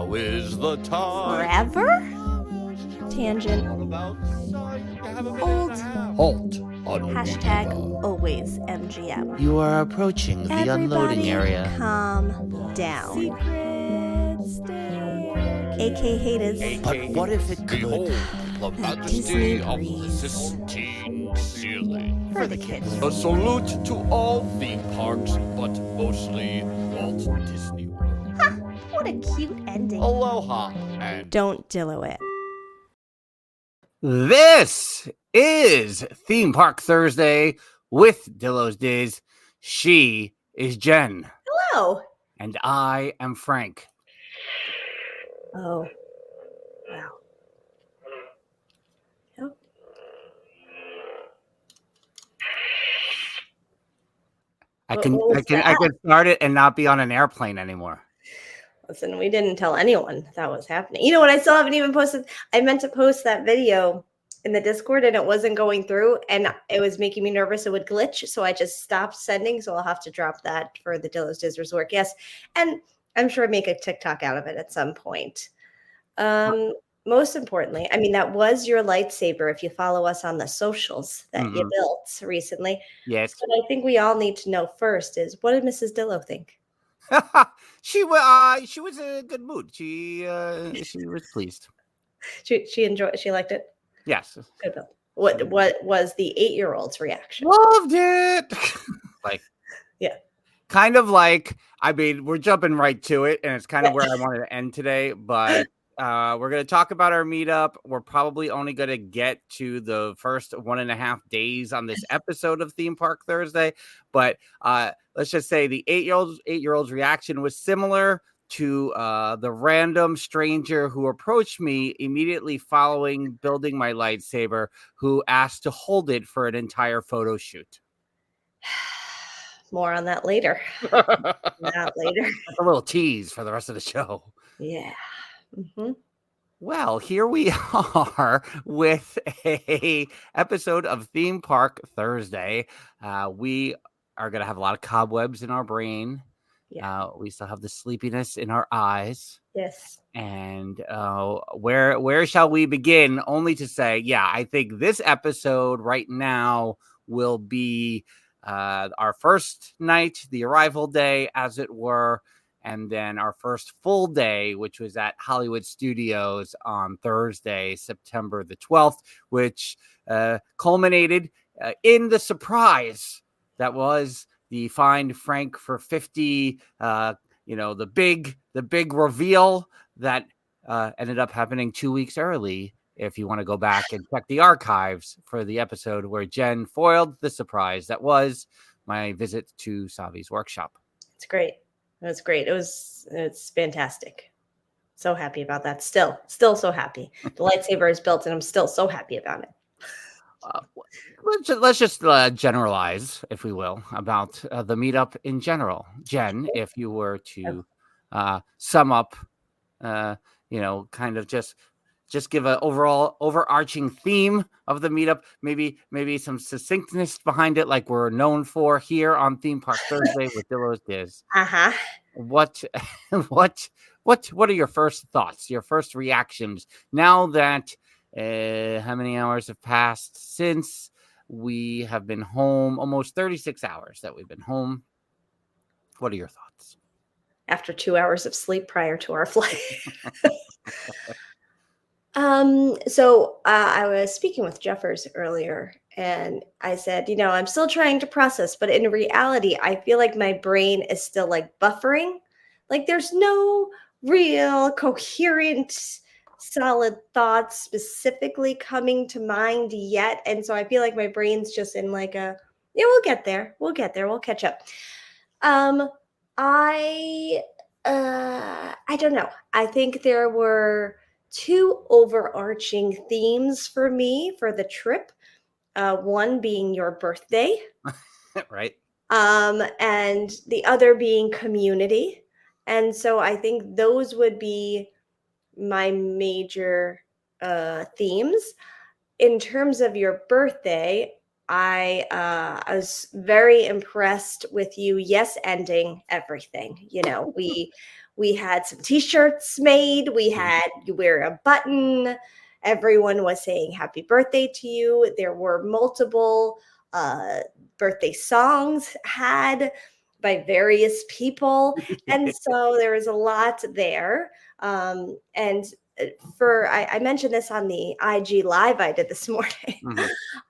Now is the time. Forever? Tangent. Hold. Halt. Hashtag always MGM. You are approaching the unloading area. Calm down. AK haters. But what if it could? Behold the Disney majesty of the breeze. Sistine Ceiling. For the kids. A salute to all theme parks, but mostly Walt Disney World. Ha! What a cute ending. Aloha and Don't Dillo it. This is Theme Park Thursday with Dillo's Diz. She is Jen. Hello. And I am Frank. Oh. Wow. Yep. I What can was that? start it and not be on an airplane anymore. Listen, we didn't tell anyone that was happening. You know what? I still haven't even posted. I meant to post that video in the Discord and it wasn't going through and it was making me nervous it would glitch. So I just stopped sending. So I'll have to drop that for the Dillo's Diz Resort. Yes. And I'm sure make a TikTok out of it at some point. Most importantly, I mean, that was your lightsaber if you follow us on the socials that you built recently. Yes. But I think we all need to know first is what did Mrs. Dillo think? She was in a good mood. She was pleased. She enjoyed. She liked it. Yes. Good Bill. What was the 8-year-old's reaction? Loved it. Like, yeah. Kind of like, I mean, we're jumping right to it, and it's kind of where I wanted to end today, but we're going to talk about our meetup. We're probably only going to get to the first 1.5 days on this episode of Theme Park Thursday, but let's just say the 8-year-old's reaction was similar to the random stranger who approached me immediately following building my lightsaber, who asked to hold it for an entire photo shoot. More on that later. Not later. That's a little tease for the rest of the show. Yeah. Mm-hmm. Well, here we are with a episode of Theme Park Thursday. We are going to have a lot of cobwebs in our brain. Yeah. We still have the sleepiness in our eyes. Yes. And where shall we begin? Only to say, yeah, I think this episode right now will be our first night, the arrival day, as it were, and then our first full day, which was at Hollywood Studios on Thursday, September the 12th, which culminated in the surprise that was the Find Frank for 50, the big reveal that ended up happening 2 weeks early. If you want to go back and check the archives for the episode where Jen foiled the surprise that was my visit to Savi's workshop. It's great. It was great. It's fantastic. So happy about that. Still so happy. The lightsaber is built and I'm still so happy about it. Let's just generalize, if we will, about the meetup in general. Jen, if you were to sum up, kind of just give an overall overarching theme of the meetup, maybe some succinctness behind it, like we're known for here on Theme Park Thursday with Dillo's Diz. What are your first thoughts, your first reactions now that how many hours have passed since we have been home? Almost 36 hours that we've been home. What are your thoughts? After 2 hours of sleep prior to our flight. So I was speaking with Jeffers earlier and I said, I'm still trying to process, but in reality, I feel like my brain is still like buffering. Like there's no real coherent, solid thoughts specifically coming to mind yet. And so I feel like my brain's just in like we'll get there. We'll catch up. I don't know. I think there were 2 overarching themes for me for the trip. One being your birthday. Right. And the other being community. And so I think those would be my major themes. In terms of your birthday, I was very impressed with you. Yes, ending everything. We We had some t-shirts made. We had you wear a button. Everyone was saying happy birthday to you. There were multiple birthday songs had by various people. And so there was a lot there. And I mentioned this on the IG live I did this morning,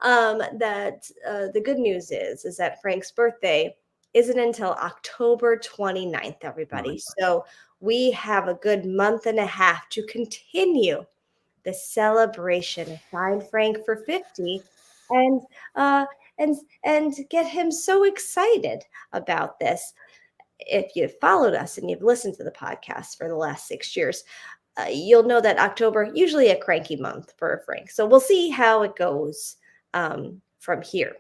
that the good news is that Frank's birthday isn't until October 29th, everybody. So we have a good month and a half to continue the celebration of Find Frank for 50 and get him so excited about this. If you've followed us and you've listened to the podcast for the last 6 years, you'll know that October usually a cranky month for Frank. So we'll see how it goes from here.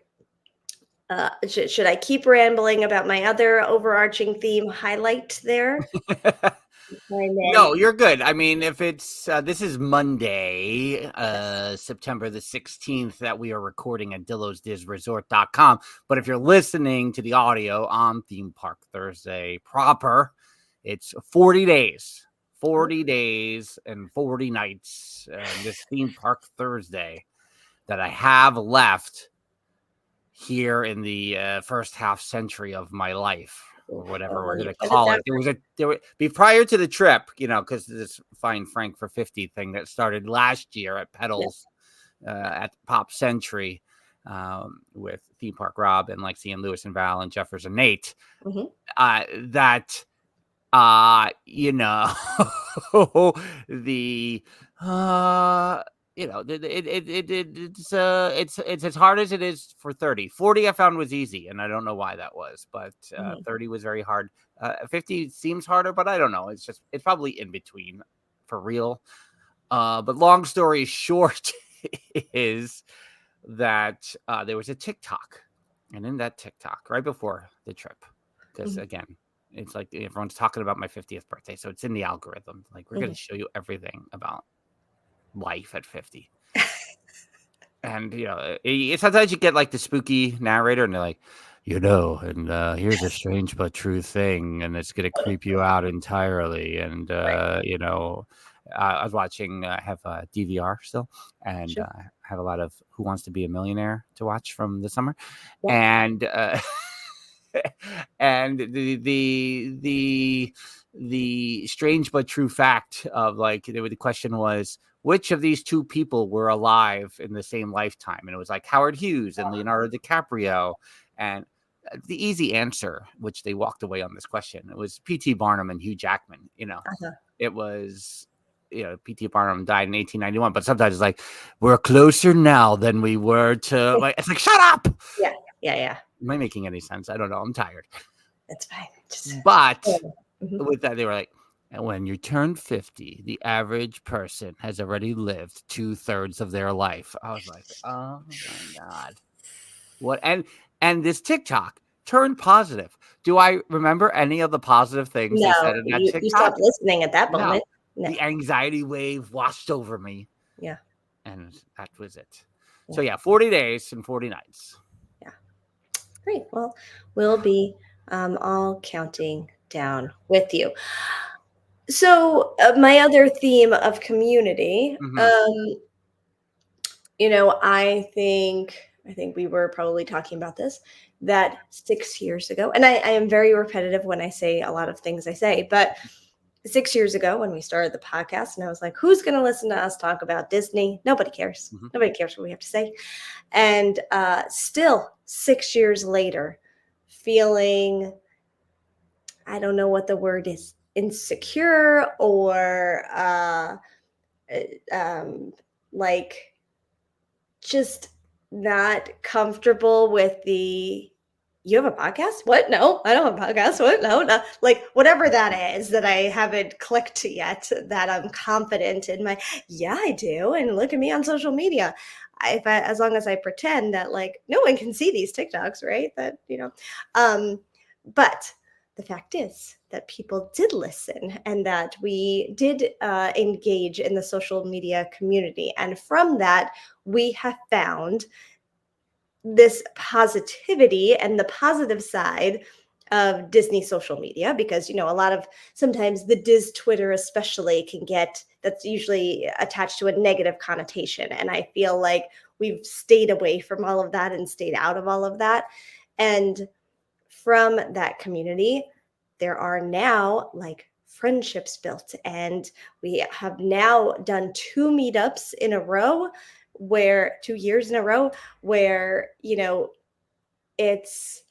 Should I keep rambling about my other overarching theme highlight there? No, you're good. I mean, if it's this is Monday, September the 16th that we are recording at dillosdizresort.com. But if you're listening to the audio on Theme Park Thursday proper, it's 40 days. 40 days and 40 nights this Theme Park Thursday that I have left here in the first half century of my life, or whatever we're going to call it. There was prior to the trip, because this Find Frank for 50 thing that started last year at Pedals at Pop Century with Theme Park Rob and Lexi and Lewis and Val and Jeffers and Nate. It's as hard as it is for 30. 40 I found was easy, and I don't know why that was, but 30 was very hard. 50 seems harder, but I don't know. It's probably in between for real. But long story short is that there was a TikTok, and in that TikTok right before the trip, because again, it's like everyone's talking about my 50th birthday, so it's in the algorithm. Like, we're going to show you everything about life at 50. And sometimes you get like the spooky narrator, and they're like, and here's a strange but true thing, and it's going to creep you out entirely. And I was watching, I have a DVR still, and I have a lot of Who Wants to Be a Millionaire to watch from the summer. And and the strange but true fact of the question was, which of these two people were alive in the same lifetime? And it was like Howard Hughes and Leonardo DiCaprio. And the easy answer, which they walked away on this question, it was P.T. Barnum and Hugh Jackman. It was, P.T. Barnum died in 1891, but sometimes it's like, we're closer now than we were to, like, it's like, shut up. Yeah. Am I making any sense? I don't know. I'm tired. That's fine. But with that, they were like, and when you turn 50, the average person has already lived 2/3 of their life. I was like, oh my God. What? And this TikTok turned positive. Do I remember any of the positive things they said in that TikTok? You stopped listening at that moment. No. The anxiety wave washed over me. Yeah. And that was it. So 40 days and 40 nights. Yeah. Great. Well, we'll be all counting down with you. So my other theme of community, I think we were probably talking about this, that 6 years ago, and I am very repetitive when I say a lot of things I say, but 6 years ago when we started the podcast, and I was like, who's going to listen to us talk about Disney? Nobody cares. Nobody cares what we have to say. And still 6 years later, feeling, I don't know what the word is, insecure or like just not comfortable with you have a podcast? What? No, I don't have a podcast. What? No. Like whatever that is that I haven't clicked yet, that I'm confident in I do. And look at me on social media. As long as I pretend that like no one can see these TikToks, right? That, but the fact is that people did listen and that we did engage in the social media community. And from that, we have found this positivity and the positive side of Disney social media, because, a lot of sometimes the Diz Twitter especially that's usually attached to a negative connotation. And I feel like we've stayed away from all of that and stayed out of all of that. And from that community, there are now like friendships built. And we have now done 2 meetups in a row 2 years in a row where, it's,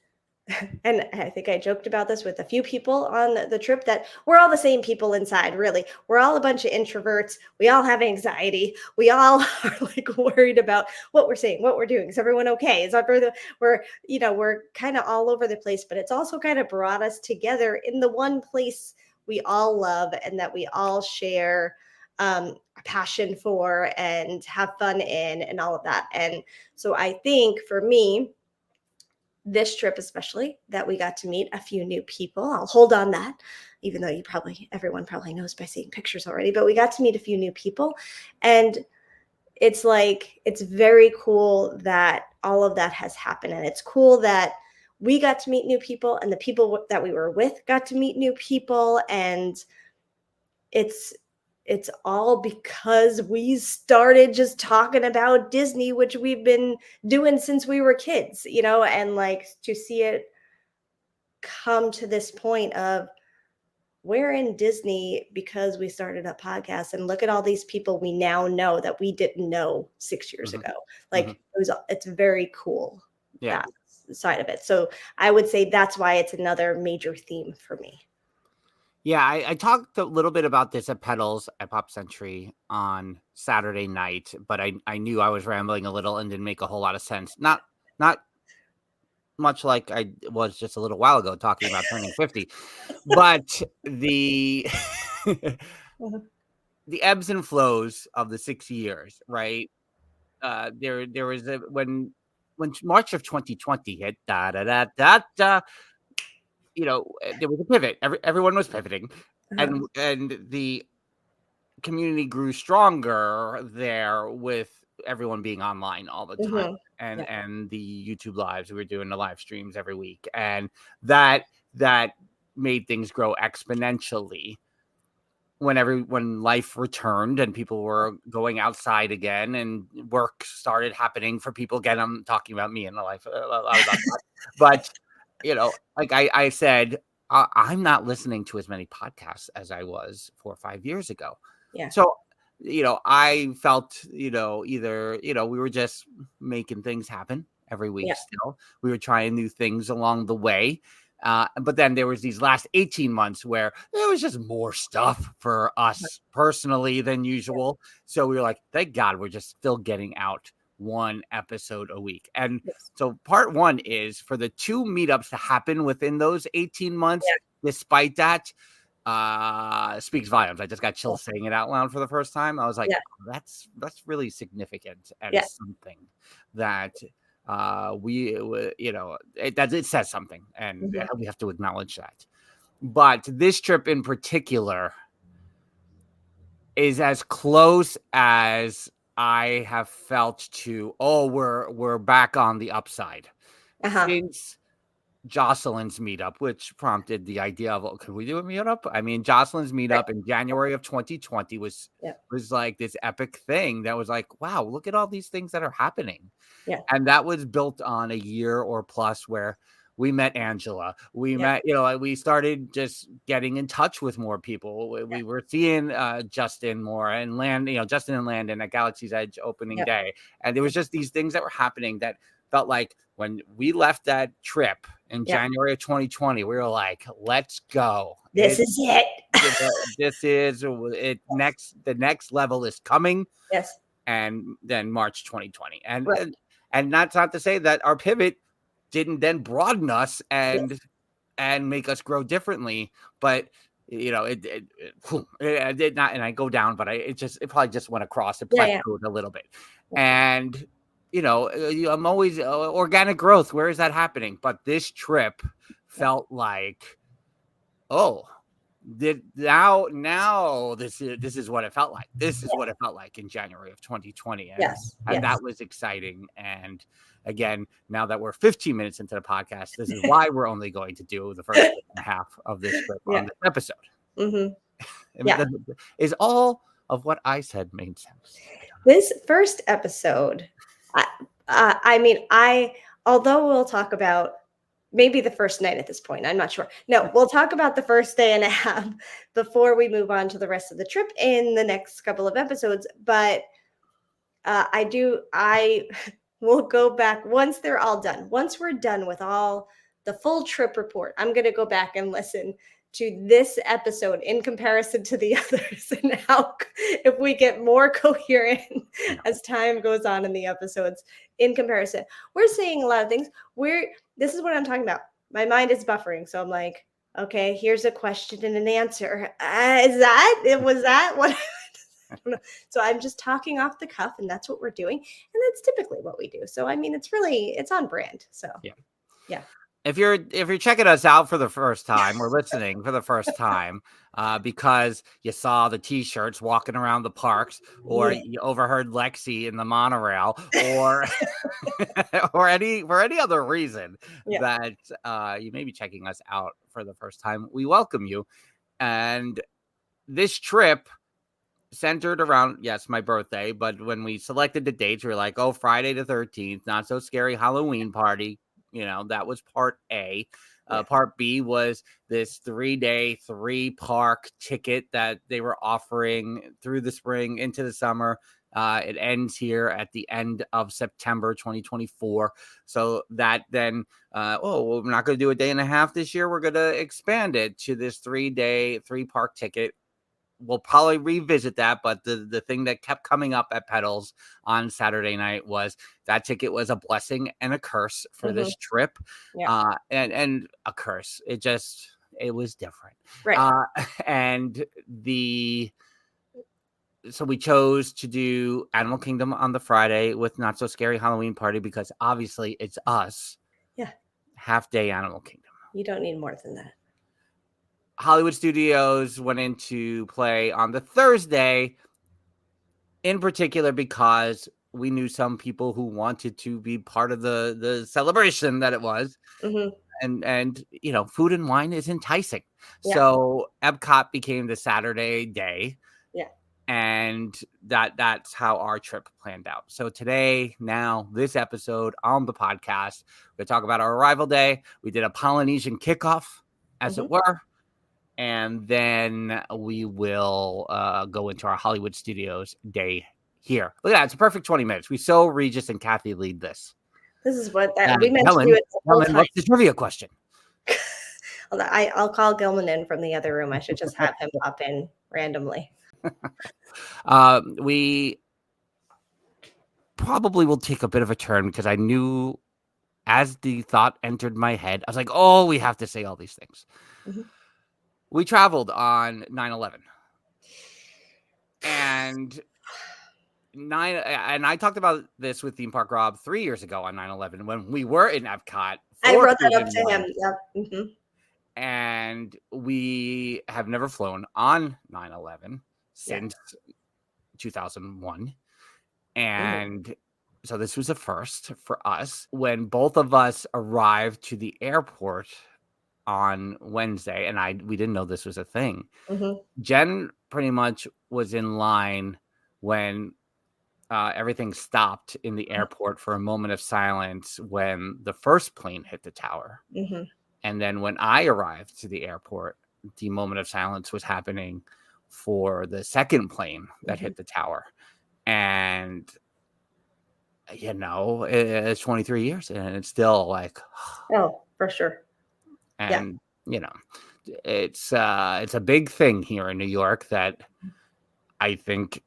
and I think I joked about this with a few people on the trip, that we're all the same people inside, really. We're all a bunch of introverts. We all have anxiety. We all are like worried about what we're saying, what we're doing. Is everyone okay? We're kind of all over the place, but it's also kind of brought us together in the one place we all love and that we all share a passion for and have fun in and all of that. And so I think for me, this trip especially, that we got to meet a few new people. I'll hold on that, even though everyone probably knows by seeing pictures already, but we got to meet a few new people. And it's very cool that all of that has happened. And it's cool that we got to meet new people and the people that we were with got to meet new people. And it's all because we started just talking about Disney, which we've been doing since we were kids, and like to see it come to this point of we're in Disney because we started a podcast, and look at all these people we now know that we didn't know 6 years ago. Like it's very cool. Yeah. That side of it. So I would say that's why it's another major theme for me. Yeah, I talked a little bit about this at Pedals at Pop Century on Saturday night, but I knew I was rambling a little and didn't make a whole lot of sense. Not much like I was just a little while ago talking about turning 50, but the the ebbs and flows of the 6 years, right? There was when March of 2020 hit, there was a pivot. Everyone was pivoting, and the community grew stronger there with everyone being online all the time, and the YouTube lives. We were doing the live streams every week, and that made things grow exponentially. When life returned and people were going outside again and work started happening for people again, I'm talking about me and the life a lot about that, but. Like I said, I'm not listening to as many podcasts as I was 4 or 5 years ago. Yeah. So, I felt, either, we were just making things happen every week still. We were trying new things along the way. But then there was these last 18 months where there was just more stuff for us personally than usual. So we were like, thank God we're just still getting out 1 episode a week. And so part 1 is for the 2 meetups to happen within those 18 months, despite that, speaks volumes. I just got chills saying it out loud for the first time. I was like, oh, that's really significant and something that it says something, and we have to acknowledge that. But this trip in particular is as close as I have felt to, we're back on the upside since Jocelyn's meetup, which prompted the idea of, could we do a meetup? I mean, Jocelyn's meetup in January of 2020 was like this epic thing that was like, wow, look at all these things that are happening. Yeah. And that was built on a year or plus where we met Angela. We met, we started just getting in touch with more people. We were seeing Justin more and Justin and Landon at Galaxy's Edge opening day. And there was just these things that were happening that felt like when we left that trip in January of 2020, we were like, let's go. This is it. This is it. The next level is coming. Yes. And then March 2020. And that's not to say that our pivot didn't then broaden us and make us grow differently, but it did not. And I go down, but it probably just went across. It plateaued a little bit, and I'm always organic growth. Where is that happening? But this trip felt like, Now this is what it felt like. This is what it felt like in January of 2020. And that was exciting. And again, now that we're 15 minutes into the podcast, this is why we're only going to do the first half of this script on this episode. Is all of what I said made sense? This first episode, although we'll talk about maybe the first night at this point, I'm not sure. No, we'll talk about the first day and a half before we move on to the rest of the trip in the next couple of episodes. But I will go back once they're all done. Once we're done with all the full trip report, I'm going to go back and listen to this episode in comparison to the others, and how if we get more coherent as time goes on in the episodes in comparison. We're saying a lot of things. This is what I'm talking about. My mind is buffering, so I'm like, okay, here's a question and an answer. Was that what? I don't know. So I'm just talking off the cuff, and that's what we're doing, and that's typically what we do. So I mean, it's on brand. So yeah. If you're checking us out for the first time or listening for the first time because you saw the T-shirts walking around the parks, or you overheard Lexi in the monorail, or or any other reason that you may be checking us out for the first time, we welcome you. And this trip centered around, yes, my birthday, but when we selected the dates, we were like, oh, Friday the 13th, not so scary Halloween party. That was part A. Part B was this 3-day, 3-park ticket that they were offering through the spring into the summer. It ends here at the end of September 2024. So that then, we're not going to do a day and a half this year. We're going to expand it to this 3-day, 3-park ticket. We'll probably revisit that, but the thing that kept coming up at Pedals on Saturday night was that ticket was a blessing and a curse for this trip. And a curse. It was different. Right. So we chose to do Animal Kingdom on the Friday with Not So Scary Halloween Party because obviously it's us. Yeah. Half-day Animal Kingdom. You don't need more than that. Hollywood Studios went into play on the Thursday, in particular because we knew some people who wanted to be part of the celebration that it was. And food and wine is enticing. So Epcot became the Saturday day. And that's how our trip planned out. So today, this episode on the podcast, we're going to talk about our arrival day. We did a Polynesian kickoff, as it were. And then we will go into our Hollywood Studios day here. Look at that. It's a perfect 20 minutes. We saw Regis and Kathy lead this. This is what we meant to do it the whole time. What's the trivia question? I'll call Gilman in from the other room. I should just have him pop in randomly. We probably will take a bit of a turn because I knew as the thought entered my head, I was like, oh, we have to say all these things. We traveled on 9/11, and I talked about this with Theme Park Rob 3 years ago on 9/11 when we were in Epcot. I brought that up to him. And we have never flown on 9/11 since 2001, and so this was a first for us. When both of us arrived to the airport on Wednesday, and we didn't know this was a thing. Jen pretty much was in line when everything stopped in the airport for a moment of silence when the first plane hit the tower. And then when I arrived to the airport, the moment of silence was happening for the second plane that hit the tower. And it's 23 years and it's still like, oh, for sure. And, it's a big thing here in New York that I think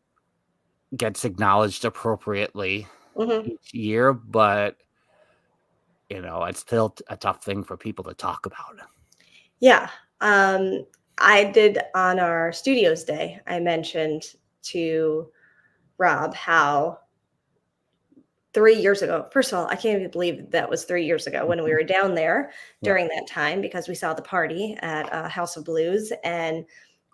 gets acknowledged appropriately each year, but, it's still a tough thing for people to talk about. Yeah. I did on our studios day, I mentioned to Rob how 3 years ago. First of all, I can't even believe that was 3 years ago when we were down there during that time, because we saw the party at House of Blues.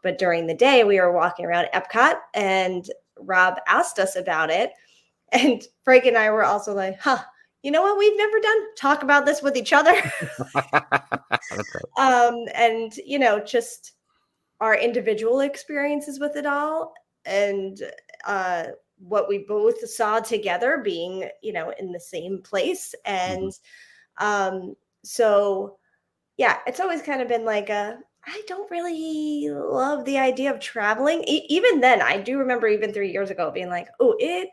But during the day, we were walking around Epcot, and Rob asked us about it. And Frank and I were also like, you know what we've never done? Talk about this with each other. And, just our individual experiences with it all, and what we both saw together being, in the same place. And so, yeah, it's always kind of been like I don't really love the idea of traveling. Even then, I do remember even 3 years ago being like, I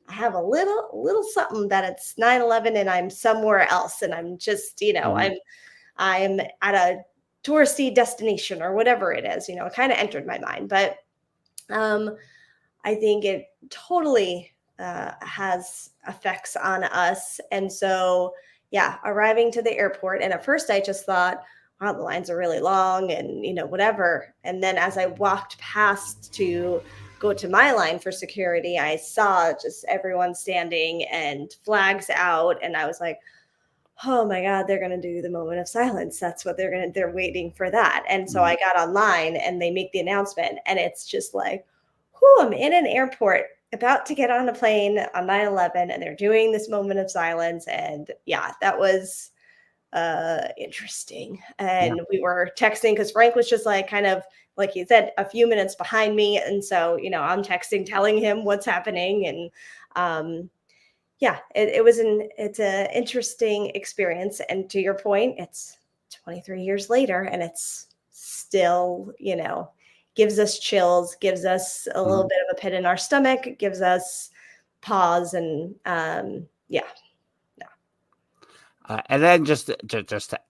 have a little something that it's 9/11 and I'm somewhere else. And I'm just, I'm at a touristy destination or whatever it is, it kind of entered my mind. But I think it totally has effects on us. And so, yeah, arriving to the airport. And at first I just thought, wow, the lines are really long and, whatever. And then as I walked past to go to my line for security, I saw just everyone standing and flags out. And I was like, oh my God, they're going to do the moment of silence. That's what they're waiting for that. And so I got online and they make the announcement, and it's just like, I'm in an airport about to get on a plane on 9/11, and they're doing this moment of silence. And yeah, that was interesting. And we were texting because Frank was just like, kind of like he said, a few minutes behind me. And so, I'm texting, telling him what's happening. And it's an interesting experience. And to your point, it's 23 years later, and it's still, gives us chills, gives us a little bit of a pit in our stomach, gives us pause. And and then just to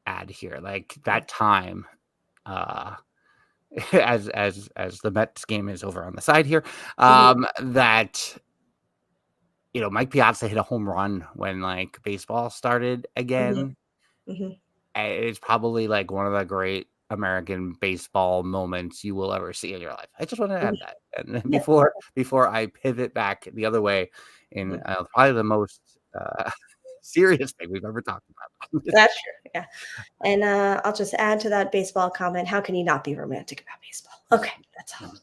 add here, like that time, as the Mets game is over on the side here, that Mike Piazza hit a home run when like baseball started again. It's probably like one of the great American baseball moments you will ever see in your life. I just want to add that. And then before I pivot back the other way in probably the most serious thing we've ever talked about. That's true. Yeah. And I'll just add to that baseball comment. How can you not be romantic about baseball? Okay. That's all.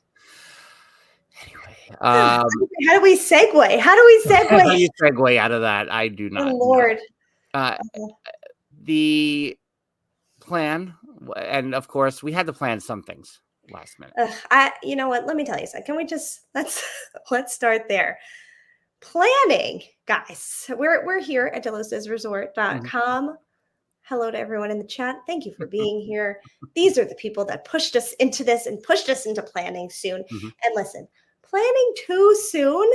Anyway, how do we segue? How do you segue out of that? I do not. Oh, Lord. The plan, and of course, we had to plan some things last minute. You know what? Let me tell you something. Can we just let's start there. Planning, guys. We're here at dillosresort.com. Hello to everyone in the chat. Thank you for being here. These are the people that pushed us into this and pushed us into planning soon. And listen, planning too soon,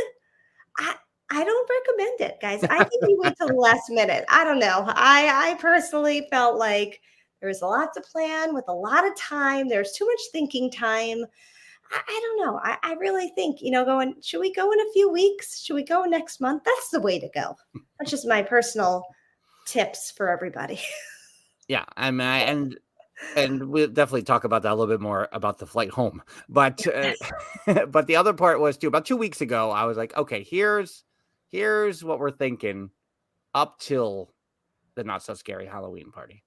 I don't recommend it, guys. I think you wait till the last minute. I don't know. I personally felt like there was a lot to plan with a lot of time. There's too much thinking time. I don't know. I really think, should we go in a few weeks? Should we go next month? That's the way to go. That's just my personal tips for everybody. Yeah. I mean, and we'll definitely talk about that a little bit more about the flight home. But but the other part was too, about 2 weeks ago, I was like, okay, here's what we're thinking up till the not so scary Halloween party.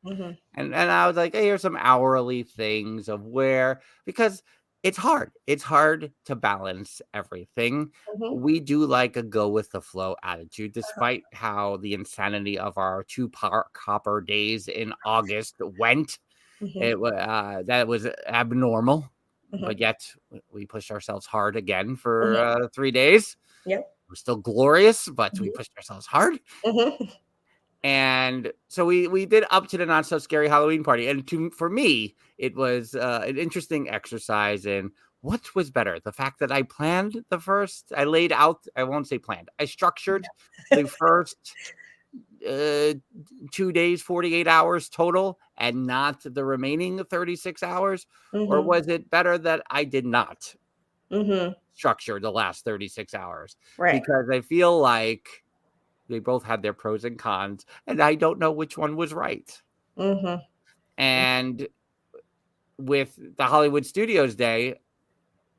And I was like, hey, here's some hourly things of where, because it's hard to balance everything. We do like a go with the flow attitude, despite how the insanity of our 2 park hopper days in August went. That was abnormal, but yet we pushed ourselves hard again for 3 days. Yep. We're still glorious, but we pushed ourselves hard. And so we did up to the not so scary Halloween party. And for me, it was an interesting exercise in what was better. The fact that I planned I laid out, I won't say planned, I structured the first 2 days, 48 hours total, and not the remaining 36 hours. Or was it better that I did not structure the last 36 hours? Right. Because I feel like they both had their pros and cons, and I don't know which one was right. And with the Hollywood Studios Day,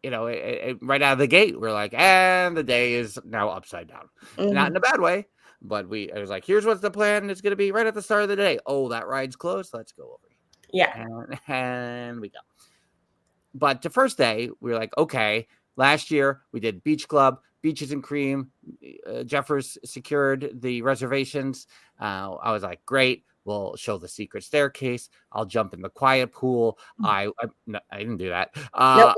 right out of the gate, we're like, and the day is now upside down. Not in a bad way, but I was like, here's what the plan is going to be right at the start of the day. Oh, that ride's closed. Let's go over here. Yeah. And we go. But the first day, we were like, okay, last year we did Beach Club, Beaches and Cream. Jeffers secured the reservations. I was like, great. We'll show the secret staircase. I'll jump in the quiet pool. I didn't do that. No,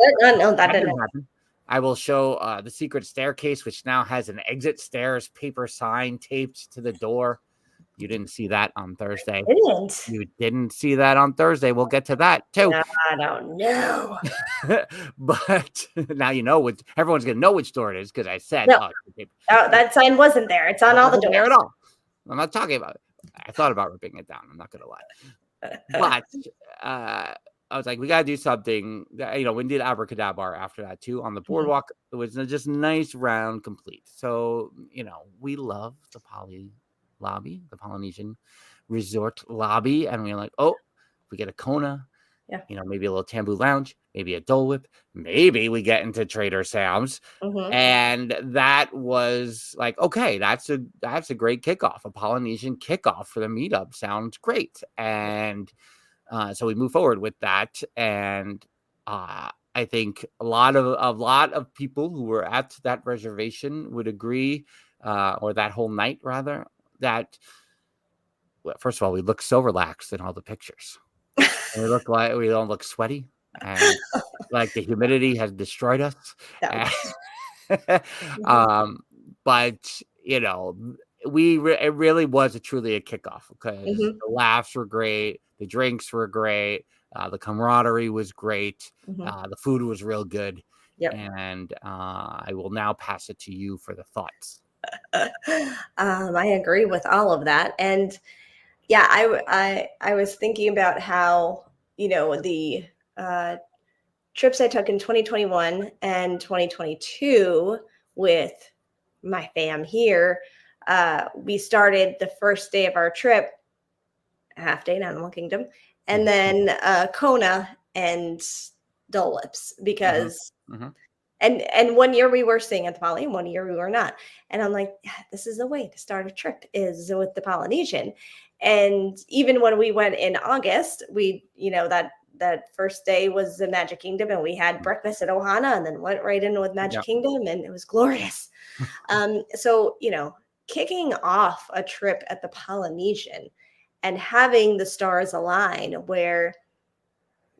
that didn't happen. I will show the secret staircase, which now has an exit stairs paper sign taped to the door. You didn't see that on Thursday. You didn't see that on Thursday. We'll get to that too. No, I don't know. But now you know what everyone's going to know which door it is because I said, no, that sign wasn't there. It's on all the doors. There at all. I'm not talking about it. I thought about ripping it down. I'm not going to lie. But I was like, we got to do something. We did Abracadabra after that too on the boardwalk. It was just nice, round, complete. So, we love the Poly lobby, the Polynesian Resort lobby. And we were like, oh, we get a Kona, maybe a little Tambu Lounge, maybe a Dole Whip, maybe we get into Trader Sam's. And that was like, okay, that's a great kickoff. A Polynesian kickoff for the meetup sounds great. And so we move forward with that. And I think a lot of people who were at that reservation would agree, or that whole night rather, that first of all, we look so relaxed in all the pictures. And we don't look sweaty, and like the humidity has destroyed us. But it really was truly a kickoff because the laughs were great, the drinks were great, the camaraderie was great, the food was real good. And I will now pass it to you for the thoughts. I agree with all of that. And yeah, I was thinking about how, the trips I took in 2021 and 2022 with my fam here, we started the first day of our trip, half day in Animal Kingdom, and then Kona and Dole Whips because And 1 year we were staying at the Poly, and 1 year we were not. And I'm like, yeah, this is the way to start a trip is with the Polynesian. And even when we went in August, we, that first day was the Magic Kingdom, and we had breakfast at Ohana and then went right in with Magic Kingdom, and it was glorious. So, kicking off a trip at the Polynesian and having the stars align where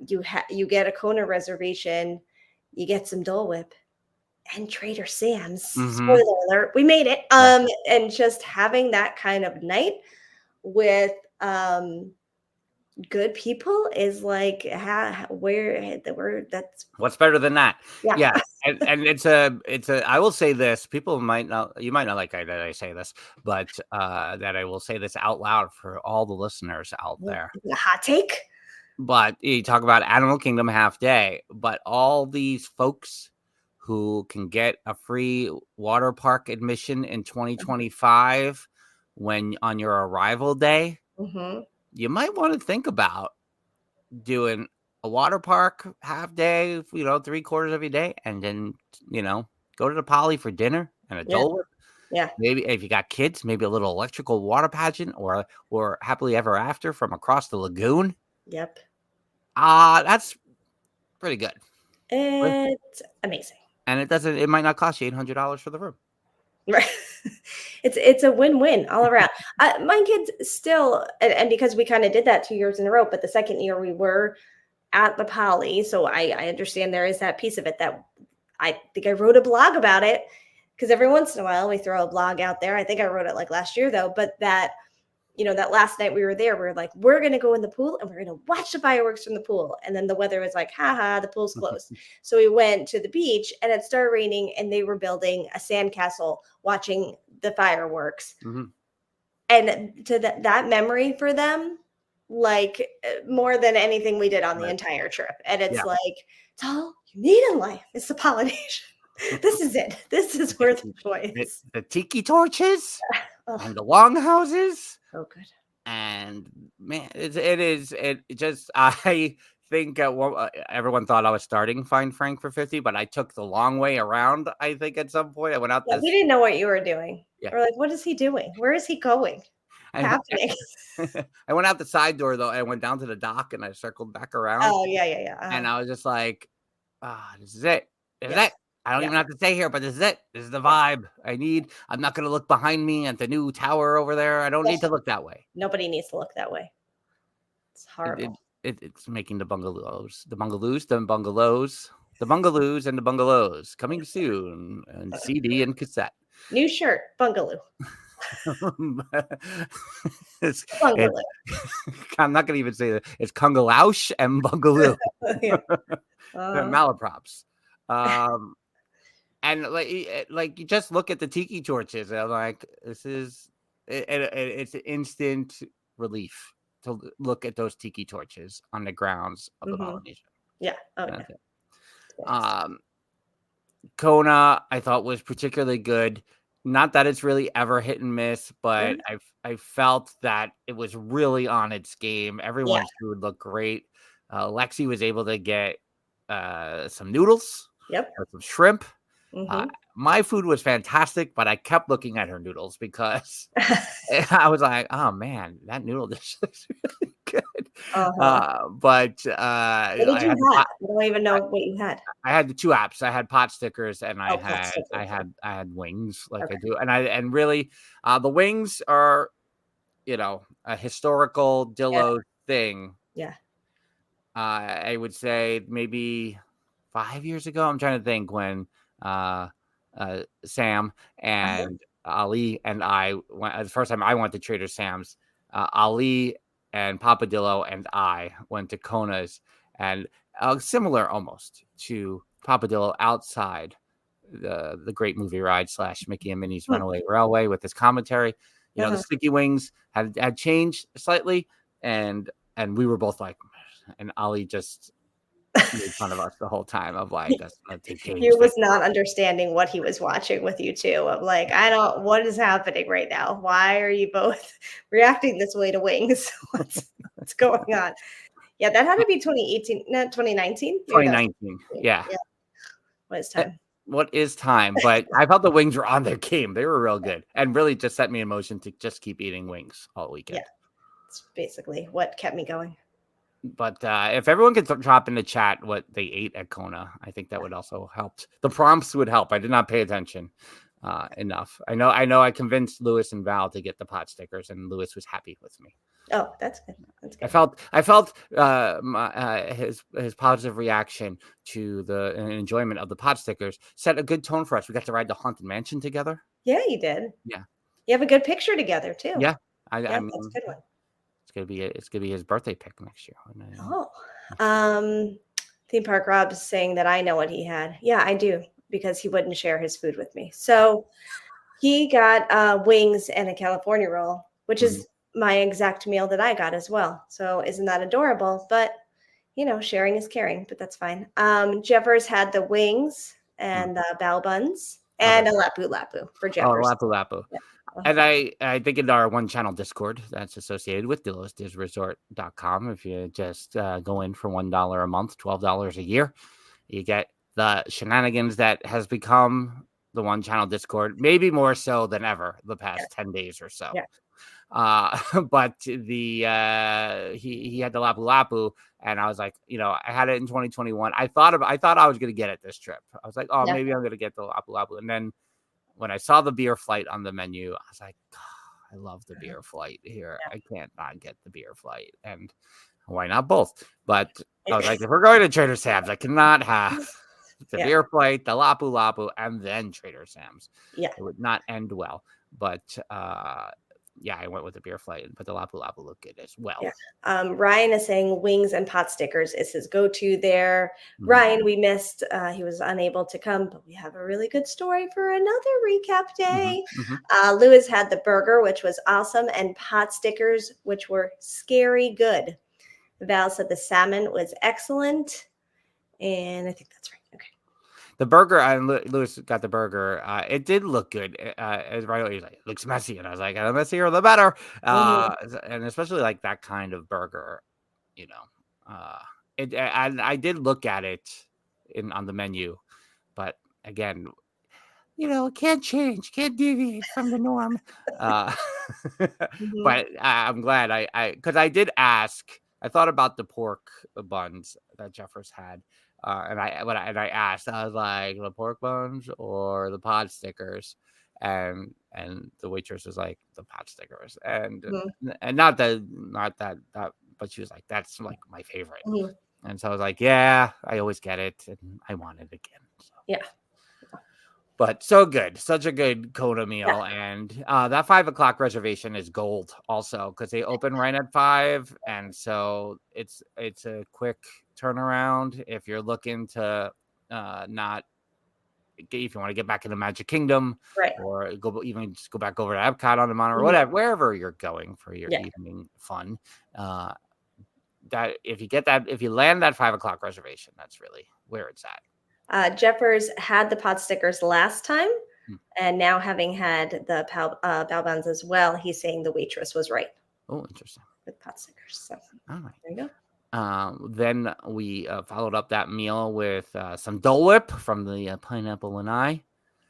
you get a Kona reservation, you get some Dole Whip and Trader Sam's. Spoiler alert, we made it. And just having that kind of night with good people is like that's what's better than that. Yeah. And it's a I will say this, you might not like that I say this, but that I will say this out loud for all the listeners out there. A hot take. But you talk about Animal Kingdom half day, but all these folks who can get a free water park admission in 2025 when on your arrival day, you might want to think about doing a water park half day, 3/4 of your day, and then, go to the Poly for dinner and a Dole Whip. Yeah. Maybe if you got kids, maybe a little electrical water pageant or happily ever after from across the lagoon. Yep. That's pretty good. It's amazing. And it might not cost you $800 for the room. Right. It's a win-win all around. My kids still, and because we kind of did that 2 years in a row, but the second year we were at the Poly. So I understand there is that piece of it that I think I wrote a blog about it because every once in a while we throw a blog out there. I think I wrote it like last year though, but that that last night we were there, we were like, we're going to go in the pool and we're going to watch the fireworks from the pool. And then the weather was like, haha, the pool's closed. So we went to the beach and it started raining and they were building a sandcastle watching the fireworks. And to that memory for them, like more than anything we did on the entire trip. And it's like, it's all you need in life. It's the Polynesian. This is it. This is worth the choice. The tiki torches and the longhouses. Oh, good. And man, it just I think everyone thought I was starting Find Frank for 50, but I took the long way around. I think at some point I went out Yeah, this. we didn't know what you were doing. Yeah. We're like, what is he doing? Where is he going? Happening? I went out the side door though. I went down to the dock and I circled back around. Oh yeah. And I was just like, this is it. This is it. I don't even have to stay here, but this is it. This is the vibe I need. I'm not going to look behind me at the new tower over there. I don't need to look that way. Nobody needs to look that way. It's horrible. It's making the bungalows, and the bungalows coming soon and CD and cassette. New shirt, bungalow. Bungalow. I'm not going to even say that. It's Kungalaush and Bungaloo. Malaprops. And like you just look at the tiki torches and I'm like, this is it's instant relief to look at those tiki torches on the grounds of the Polynesian. Yeah. Kona I thought was particularly good. Not that it's really ever hit and miss, but I felt that it was really on its game. Everyone's food looked great. Lexi was able to get some noodles, some shrimp. My food was fantastic, but I kept looking at her noodles because I was like, oh man, that noodle dish looks really good. But what did you have? I don't even know what you had. I had the two apps. I had pot stickers and I had wings like I do. And really the wings are, a historical Dillo thing. Yeah. I would say maybe 5 years ago. I'm trying to think when Sam and Ali and I went the first time I went to Trader Sam's. Ali and Papa Dillo and I went to Kona's, and similar almost to Papa Dillo outside the great movie ride / Mickey and Minnie's Runaway Railway with his commentary. The sticky wings had changed slightly, and we were both like, and Ali just made fun of us the whole time of like he was not understanding what he was watching with you too. Of like, what is happening right now? Why are you both reacting this way to wings? What's going on? Yeah, that had to be 2018, not 2019. 2019. Yeah. What is time? What is time? But I felt the wings were on their game. They were real good and really just set me in motion to just keep eating wings all weekend. Yeah, it's basically what kept me going. But if everyone could drop in the chat what they ate at Kona, I think that would also help. The prompts would help. I did not pay attention enough. I know. I convinced Lewis and Val to get the pot stickers, and Lewis was happy with me. Oh, that's good. That's good. I felt his positive reaction to the enjoyment of the pot stickers set a good tone for us. We got to ride the Haunted Mansion together. Yeah, you did. Yeah, you have a good picture together too. Yeah, I mean, that's a good one. It's gonna be his birthday pick next year. Theme Park Rob's saying that I know what he had. Yeah, I do, because he wouldn't share his food with me. So he got wings and a California roll, which is my exact meal that I got as well. So isn't that adorable? But sharing is caring, but that's fine. Jeffers had the wings and bao buns and a lapu for Jeffers. Oh, lapu. Yeah. And I think in our one channel Discord that's associated with DillosDizResort.com, if you just go in for $1 a month, $12 a year, you get the shenanigans that has become the one channel Discord, maybe more so than ever the past 10 days or so. Yeah. But he had the lapu, and I was like, I had it in 2021. I thought I was going to get it this trip. I was like, maybe I'm going to get the lapu. And then when I saw the beer flight on the menu, I was like, I love the beer flight here. I can't not get the beer flight. And why not both? But I was like, if we're going to Trader Sam's, I cannot have the beer flight, the lapu, and then Trader Sam's. Yeah. It would not end well. But I went with the beer flight, but the lapu looked good as well. Yeah. Ryan is saying wings and pot stickers is his go-to there. Ryan, we missed. He was unable to come, but we have a really good story for another recap day. Lewis had the burger, which was awesome, and pot stickers, which were scary good. Val said the salmon was excellent, and I think that's right. Okay. The burger, Lewis got the burger. It did look good. As right away, he's like, it looks messy. And I was like, the messier, the better. And especially like that kind of burger, and I did look at it on the menu, but again, it can't change, can't deviate from the norm. Uh, Mhm. but I'm glad because I did ask. I thought about the pork buns that Jeffers had, and I asked. I was like, the pork buns or the pod stickers, and the waitress was like, the pod stickers, and Mhm. not that, but she was like, that's like my favorite. Mhm. And so I was like, yeah, I always get it, and I want it again. So. Yeah. But so good, such a good Kona meal, Yeah. and that 5 o'clock reservation is gold also because they open right at 5, and so it's a quick turnaround if you're looking to not. If you want to get back in the Magic Kingdom, Right. or just go back over to Epcot on the Monorail, Mhm. wherever you're going for your Yeah. evening fun, that if you land that 5 o'clock reservation, that's really where it's at. Jeffers had the pot stickers last time, Hmm. and now having had the bao buns as well, he's saying the waitress was right Oh, interesting. with pot stickers. So All right. there you go. Then we followed up that meal with some Dole Whip from the Pineapple and I.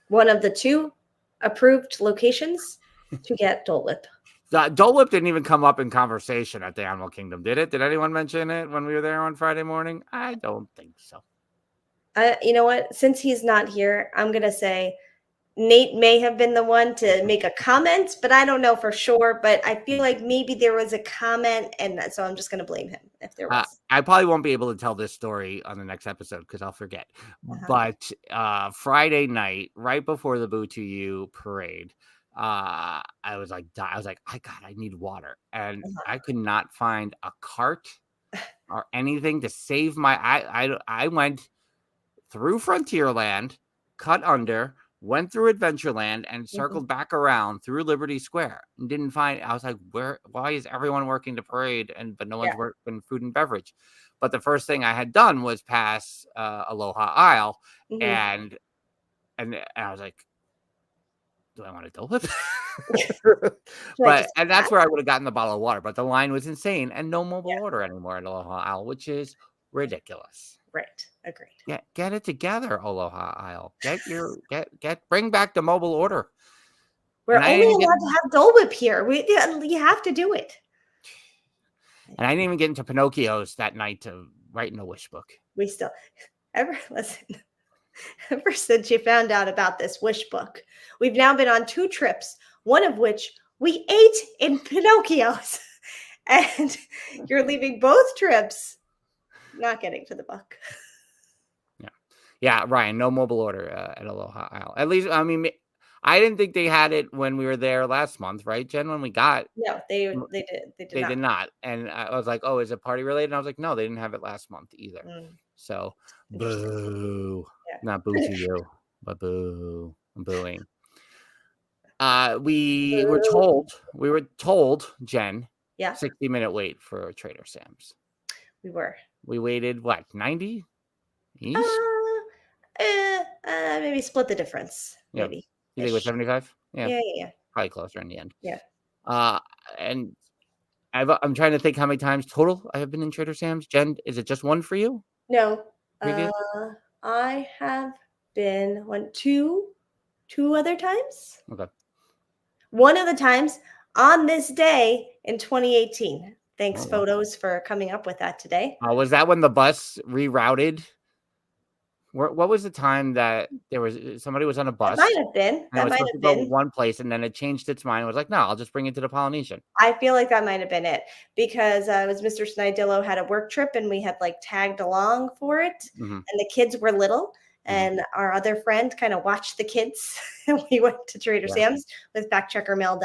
One of the 2 approved locations to get Dole Whip. Dole Whip didn't even come up in conversation at the Animal Kingdom, did it? Did anyone mention it when we were there on Friday morning? I don't think so. You know what? Since he's not here, I'm going to say Nate may have been the one to make a comment, but I don't know for sure. But I feel like maybe there was a comment, and so I'm just going to blame him if there was. I probably won't be able to tell this story on the next episode because I'll forget. But Friday night, right before the Boo to You parade, I was like, I need water, and I could not find a cart or anything to save my. I went through Frontierland, cut under, went through Adventureland, and circled back around through Liberty Square and didn't find. I was like, why is everyone working the parade but no one's working food and beverage? But the first thing I had done was pass Aloha Isle, and I was like, do I want to Dole Whip? And that's where I would have gotten the bottle of water. But the line was insane, and no mobile order anymore at Aloha Isle, which is ridiculous. Right. Agreed. Get it together, Aloha Isle. Bring back the mobile order. We're only allowed to have Dole Whip here. You have to do it. And I didn't even get into Pinocchio's that night to write in a wish book. We still ever since you found out about this wish book, we've now been on 2 trips, one of which we ate in Pinocchio's, and you're leaving both trips not getting to the book. Yeah, Ryan, no mobile order at Aloha Isle. At least, I mean, I didn't think they had it when we were there last month, right, Jen? When we got no, they did not. And I was like, oh, is it party related? And I was like, no, they didn't have it last month either. So boo, not boo to you, but boo, I'm booing. We were told, Jen, 60-minute wait for Trader Sam's. We waited what, 90 each? Maybe split the difference. Maybe. You think it was 75? Yeah. Probably closer in the end. Yeah. And I'm trying to think how many times total I have been in Trader Sam's. Jen, is it just one for you? No. I have been two other times. Okay. One of the times on this day in 2018. Thanks, Photos, for coming up with that today. Was that when the bus rerouted? What was the time that somebody was on a bus? That might have been. That might have been one place, and then it changed its mind. It was like, no, I'll just bring it to the Polynesian. I feel like that might have been it because it was Mr. Dillo had a work trip, and we had tagged along for it, and the kids were little, and our other friend kind of watched the kids, and we went to Trader Sam's with fact checker Mel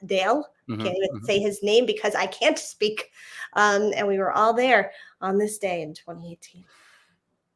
Dale. Can't even say his name because I can't speak, and we were all there on this day in 2018.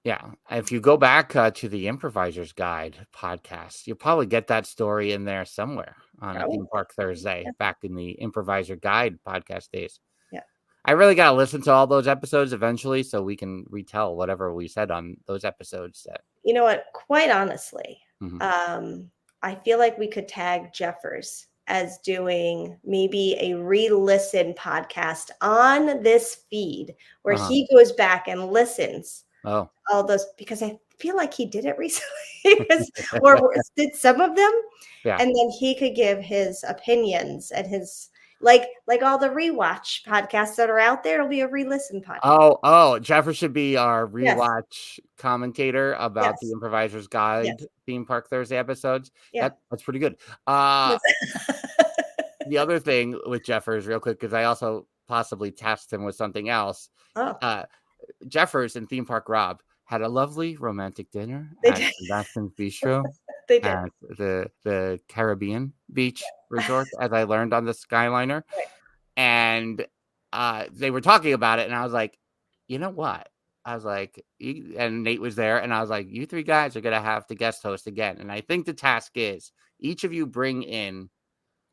Yeah, if you go back to the Improviser's Guide podcast, you'll probably get that story in there somewhere on a Theme Park Thursday, back in the Improviser Guide podcast days. Yeah, I really got to listen to all those episodes eventually so we can retell whatever we said on those episodes. You know what? Quite honestly, I feel like we could tag Jeffers as doing maybe a re-listen podcast on this feed where he goes back and listens Oh, all those, because I feel like he did it recently or did some of them. yeah. And then he could give his opinions and his like all the rewatch podcasts that are out there. It'll be a re-listen podcast. Oh, Jeffers should be our Yes. rewatch commentator about Yes. the Improviser's Guide Yes. Theme Park Thursday episodes. Yeah. That's pretty good. Yes. The other thing with Jeffers, real quick, because I also possibly tasked him with something else. Oh, Jeffers and Theme Park Rob had a lovely romantic dinner They at did. Sebastian's Bistro they did. at the Caribbean Beach Resort, as I learned on the Skyliner. Right. And they were talking about it, and I was like, you know what? I was like, and Nate was there, and I was like, you three guys are going to have to guest host again. And I think the task is each of you bring in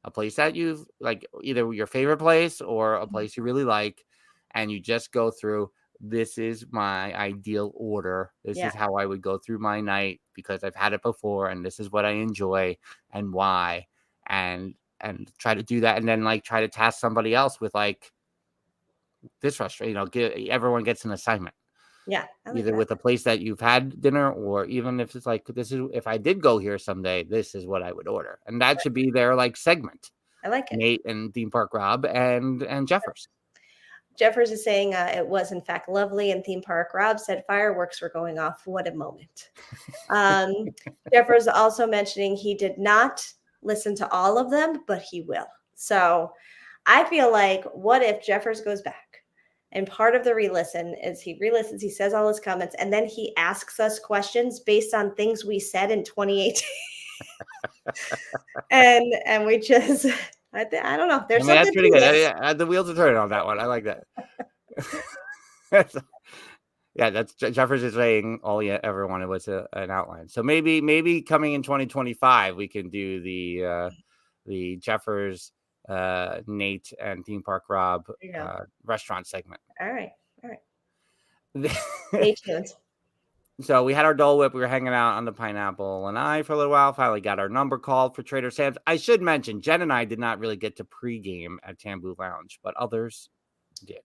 a place that you've like, either your favorite place or a place you really like, and you just go through, this is my ideal order. This is how I would go through my night because I've had it before, and this is what I enjoy and why, and try to do that, and then like try to task somebody else with like this frustration. Everyone gets an assignment. Yeah. Either with a place that you've had dinner, or even if it's like, this is, if I did go here someday, this is what I would order. And that should be their like segment. I like it. Nate and Theme Park Rob and Jeffers. Jeffers is saying it was in fact lovely, and Theme Park Rob said fireworks were going off. What a moment. Jeffers also mentioning he did not listen to all of them, but he will. So I feel like, what if Jeffers goes back? And part of the re-listen is he re-listens, he says all his comments, and then he asks us questions based on things we said in 2018. and we just, I don't know. There's something That's pretty good. this. The wheels are turning on that one. I like that. Yeah, that's Jeffers is saying all you ever wanted was an outline. So maybe coming in 2025, we can do the Jeffers, Nate, and Theme Park Rob restaurant segment. All right. Stay tuned. So we had our Dole Whip. We were hanging out on the Pineapple and I for a little while. Finally got our number called for Trader Sam's. I should mention, Jen and I did not really get to pregame at Tamboo Lounge, but others did.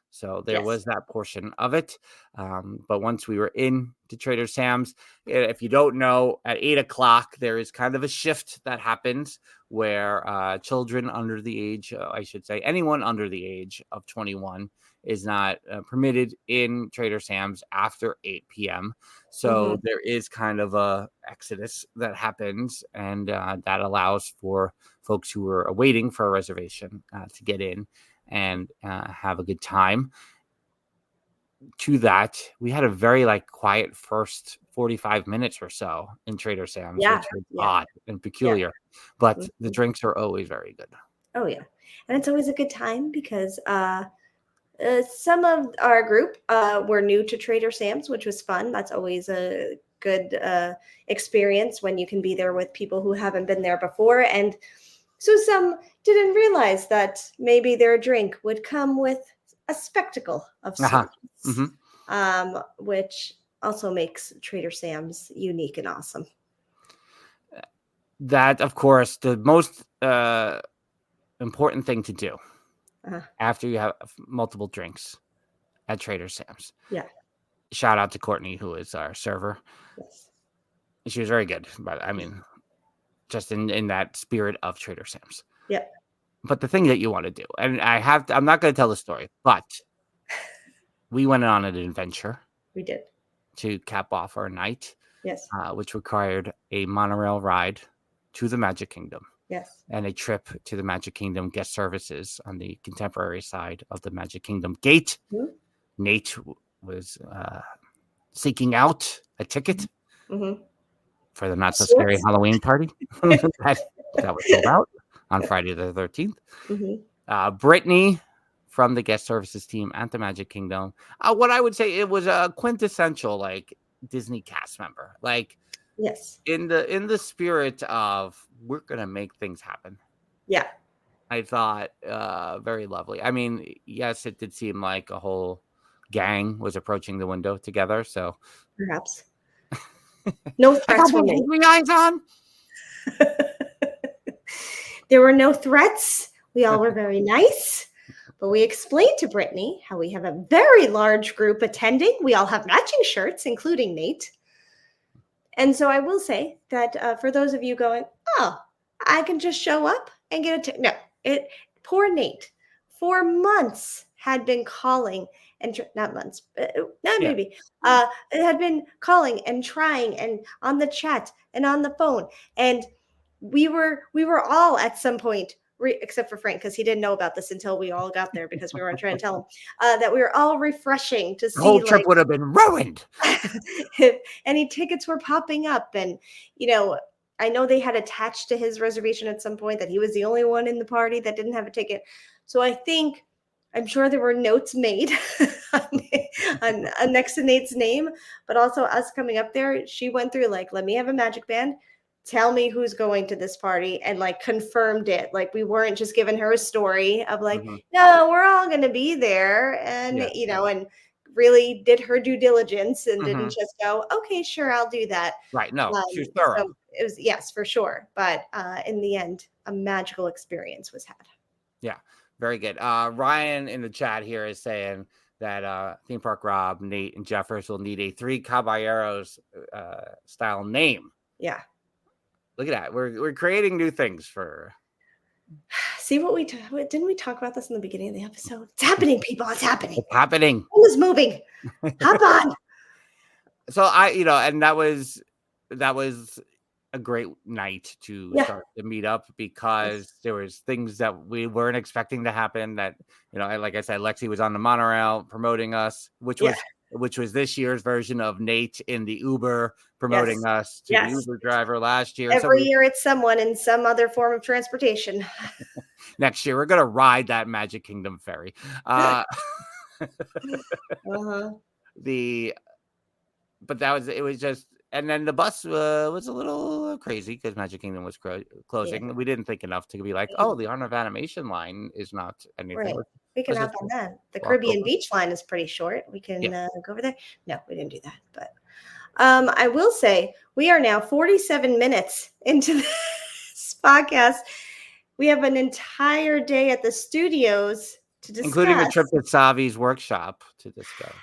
So there was that portion of it. But once we were in to Trader Sam's, if you don't know, at 8 o'clock, there is kind of a shift that happens where children under the age, I should say, anyone under the age of 21 is not permitted in Trader Sam's after 8 p.m. So there is kind of a exodus that happens, and that allows for folks who are waiting for a reservation to get in and have a good time. To that, we had a very quiet first 45 minutes or so in Trader Sam's, which was odd and peculiar, but the drinks are always very good. Oh yeah, and it's always a good time because some of our group were new to Trader Sam's, which was fun. That's always a good experience when you can be there with people who haven't been there before. And so some didn't realize that maybe their drink would come with a spectacle of sorts, which also makes Trader Sam's unique and awesome. That, of course, the most important thing to do after you have multiple drinks at Trader Sam's. Yeah. Shout out to Courtney, who is our server. Yes. She was very good, but I mean, just in that spirit of Trader Sam's. Yeah. But the thing that you want to do, and I'm not going to tell the story, but we went on an adventure. We did. To cap off our night. Yes. Which required a monorail ride to the Magic Kingdom. Yes. And a trip to the Magic Kingdom guest services on the contemporary side of the Magic Kingdom gate. Mm-hmm. Nate was seeking out a ticket for the Not So Scary Halloween party. that was sold out on Friday the 13th. Brittany from the guest services team at the Magic Kingdom. What I would say, it was a quintessential Disney cast member. Yes. In the spirit of, we're gonna make things happen. Yeah. I thought very lovely. I mean, yes, it did seem like a whole gang was approaching the window together. So perhaps no threats were made. Eyes on. There were no threats. We all were very nice. But we explained to Brittany how we have a very large group attending. We all have matching shirts, including Nate. And so I will say that for those of you going, oh, I can just show up and get a ticket. No, poor Nate for months had been calling and not months, maybe it had been calling and trying and on the chat and on the phone. And we were all at some point, except for Frank, because he didn't know about this until we all got there because we weren't trying to tell him that we were all refreshing to see. The whole trip would have been ruined. If any tickets were popping up. And, I know they had attached to his reservation at some point that he was the only one in the party that didn't have a ticket. So I'm sure there were notes made on next to Nate's name, but also us coming up there. She went through let me have a magic band. Tell me who's going to this party, and confirmed it. We weren't just giving her a story of no, we're all going to be there. And, and really did her due diligence and didn't just go, okay, sure, I'll do that. Right. No, she was thorough. So it was, yes, for sure. But in the end, a magical experience was had. Yeah. Very good. Ryan in the chat here is saying that Theme Park Rob, Nate, and Jeffers will need a Three Caballeros style name. Yeah. Look at that. We're creating new things for. See didn't we talk about this in the beginning of the episode? It's happening, people. It's happening. It's happening. It is moving. Hop on. So and that was a great night to start the meetup because there was things that we weren't expecting to happen that, like I said, Lexi was on the monorail promoting us, which was this year's version of Nate in the Uber promoting us to the Uber driver last year. Every year it's someone in some other form of transportation. Next year, we're going to ride that Magic Kingdom ferry. But it was just, and then the bus was a little crazy because Magic Kingdom was closing. Yeah. We didn't think enough to be the Art of Animation line is not anything. Right. We can hop on that. The Caribbean Beach line is pretty short. We can go over there. No, we didn't do that. But I will say we are now 47 minutes into this podcast. We have an entire day at the studios to discuss. Including a trip to Savi's workshop to discuss.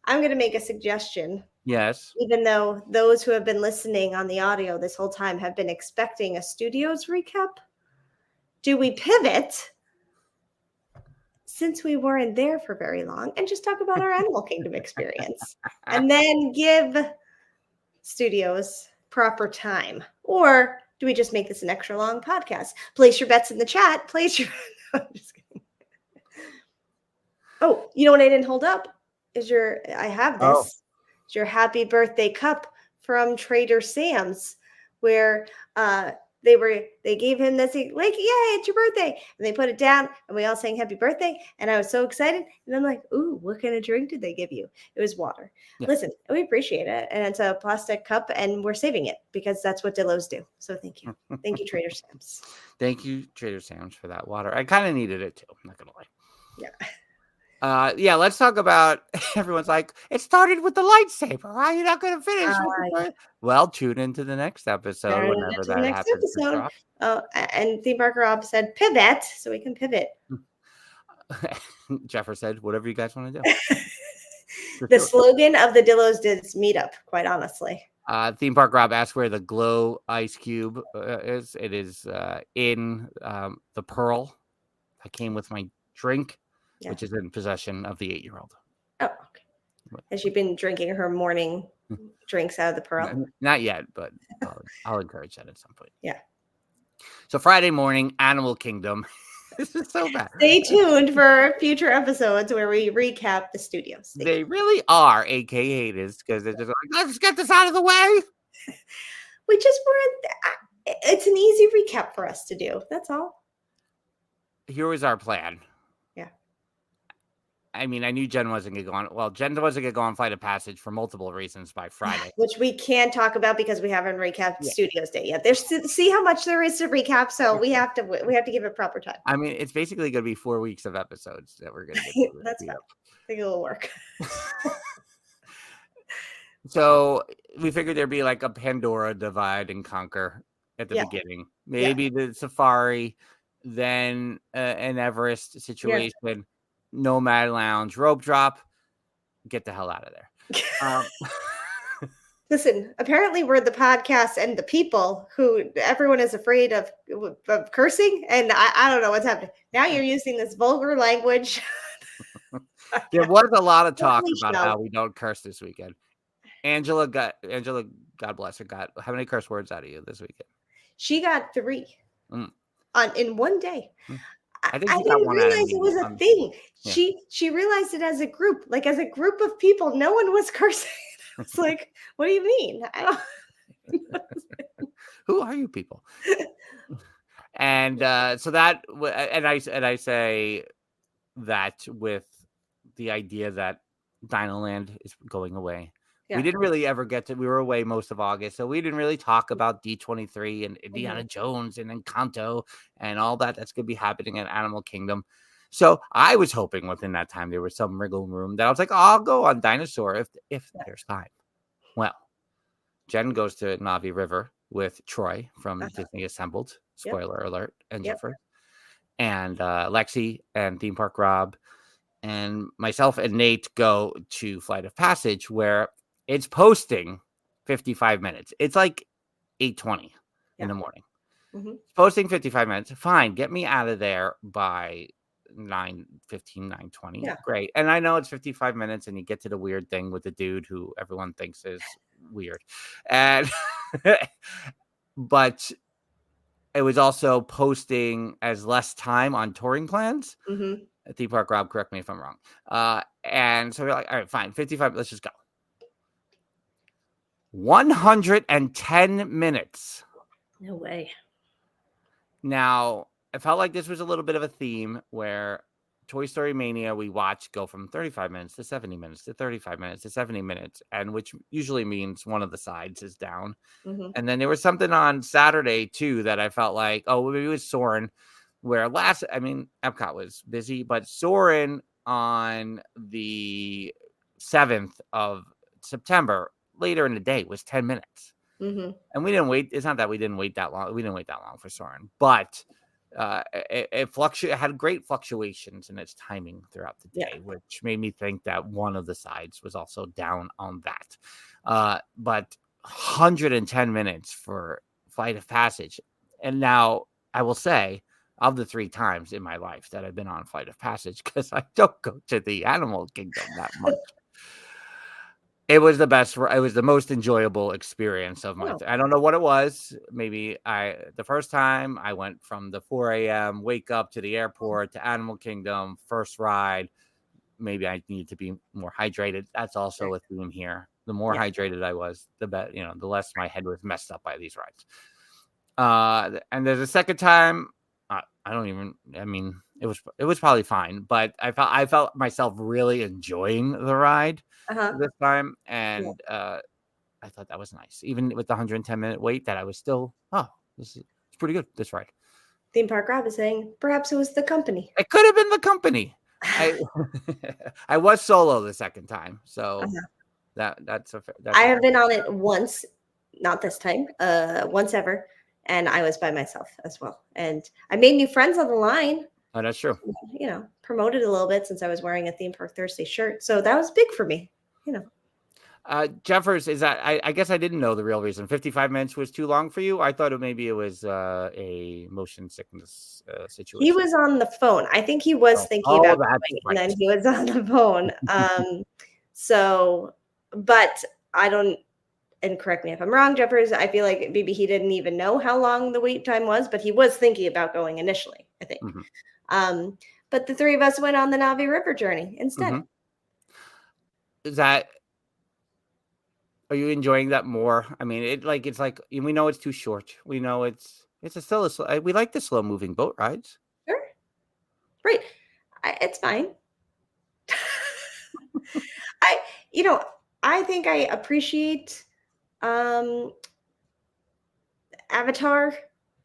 I'm going to make a suggestion. Yes. Even though those who have been listening on the audio this whole time have been expecting a studios recap, do we pivot since we weren't there for very long and just talk about our Animal Kingdom experience and then give studios proper time? Or do we just make this an extra long podcast? Place your bets in the chat. No, I'm just kidding. Oh, you know what I didn't hold up? I have this. Oh. It's your happy birthday cup from Trader Sam's, where they gave him this yay, it's your birthday, and they put it down and we all sang happy birthday, and I was so excited, and I'm like, ooh, what kind of drink did they give you? It was water. Yeah. Listen, we appreciate it, and it's a plastic cup, and we're saving it because that's what Dillos do. So thank you. Thank you, Trader Sam's. Thank you, Trader Sam's, for that water. I kind of needed it too, I'm not gonna lie. Yeah. Let's talk about, everyone's like, it started with the lightsaber. How are you not going to finish? Well, tune into the next episode whenever that happens. And Theme Park Rob said pivot, so we can pivot. Jeffer said, whatever you guys want to do. The slogan of the Dillos Dids meetup, quite honestly. Theme Park Rob asked where the glow ice cube is. It is in the Pearl that came with my drink. Yeah. Which is in possession of the 8-year-old. Oh, okay. Has she been drinking her morning drinks out of the Pearl? Not yet, but I'll encourage that at some point. Yeah. So Friday morning, Animal Kingdom. This is so bad. Stay tuned for future episodes where we recap the studios. They really are AKA haters because they're just like, let's get this out of the way. We just weren't. It's an easy recap for us to do. That's all. Here was our plan. I mean, I knew Jen wasn't going to go on. Well, Jen wasn't going to go on Flight of Passage for multiple reasons by Friday. Which we can't talk about because we haven't recapped Studios Day yet. See how much there is to recap. So we have to give it proper time. I mean, it's basically going to be 4 weeks of episodes that we're going to get. That's fine. I think it'll work. So we figured there'd be like a Pandora divide and conquer at the beginning. maybe the safari, then an Everest situation, Nomad Lounge, rope drop. Get the hell out of there. Listen, apparently we're the podcast and the people who everyone is afraid of cursing, and I don't know what's happening. Now you're using this vulgar language. There was a lot of talk Holy about shell. how we don't curse this weekend. Angela, God bless her, got how many curse words out of you this weekend? She got 3 in one day. I think I she got didn't one out of realize me. it was a thing. Yeah. She realized it as a group, like as a group of people. No one was cursing. It's like, what do you mean? I don't. Who are you people? And so that, and I say that with the idea that Dinoland is going away. Yeah. We didn't really ever get to. We were away most of August, so we didn't really talk about D23 and Indiana Jones and Encanto and all that. That's going to be happening at Animal Kingdom. So I was hoping within that time there was some wriggle room that I was like, oh, I'll go on Dinosaur if there's time. Well, Jen goes to Navi River with Troy from Disney Assembled. Spoiler alert, and Jeffrey, and Lexi and Theme Park Rob, and myself and Nate go to Flight of Passage, where it's posting 55 minutes. It's like 8:20 in the morning. It's posting 55 minutes. Fine, get me out of there by 9:15, 9:20. Yeah. Great. And I know it's 55 minutes, and you get to the weird thing with the dude who everyone thinks is weird, and but it was also posting as less time on touring plans. Theme Park Rob, correct me if I'm wrong. And so we're like, all right, fine, 55, let's just go. 110 minutes. No way. Now, I felt like this was a little bit of a theme where Toy Story Mania, we watch go from 35 minutes to 70 minutes to 35 minutes to 70 minutes, and which usually means one of the sides is down. And then there was something on Saturday, too, that I felt like, oh, maybe it was Soarin', where Epcot was busy, but Soarin' on the 7th of September, later in the day, was 10 minutes. And we didn't wait. It's not that we didn't wait that long. We didn't wait that long for Soarin', but it had great fluctuations in its timing throughout the day, which made me think that one of the sides was also down on that. But 110 minutes for Flight of Passage. And now I will say, of the 3 times in my life that I've been on Flight of Passage, because I don't go to the Animal Kingdom that much, it was the best. It was the most enjoyable experience of my. I don't know what it was. Maybe the first time I went from the 4 a.m. wake up to the airport to Animal Kingdom, first ride. Maybe I needed to be more hydrated. That's also a theme here. The more hydrated I was, the better. The less my head was messed up by these rides. And there's a second time. It was probably fine, but I felt myself really enjoying the ride this time, and I thought that was nice, even with the 110-minute wait. That I was still, it's pretty good. This ride. Theme Park Rob is saying perhaps it was the company. It could have been the company. I was solo the second time, so that's I have been on it once, not this time, once ever. And I was by myself as well. And I made new friends on the line. Oh, that's true. Promoted a little bit since I was wearing a Theme Park Thursday shirt. So that was big for me, Jeffers, is that, I guess I didn't know the real reason. 55 minutes was too long for you? I thought maybe it was a motion sickness situation. He was on the phone. I think he was thinking about going, and then he was on the phone. But I don't, and correct me if I'm wrong, Jeffers, I feel like maybe he didn't even know how long the wait time was, but he was thinking about going initially, I think. But the 3 of us went on the Navi River journey instead. Are you enjoying that more? I mean, it's like we know it's too short. We know it's we like the slow moving boat rides. Sure. Right. It's fine. I think I appreciate Avatar.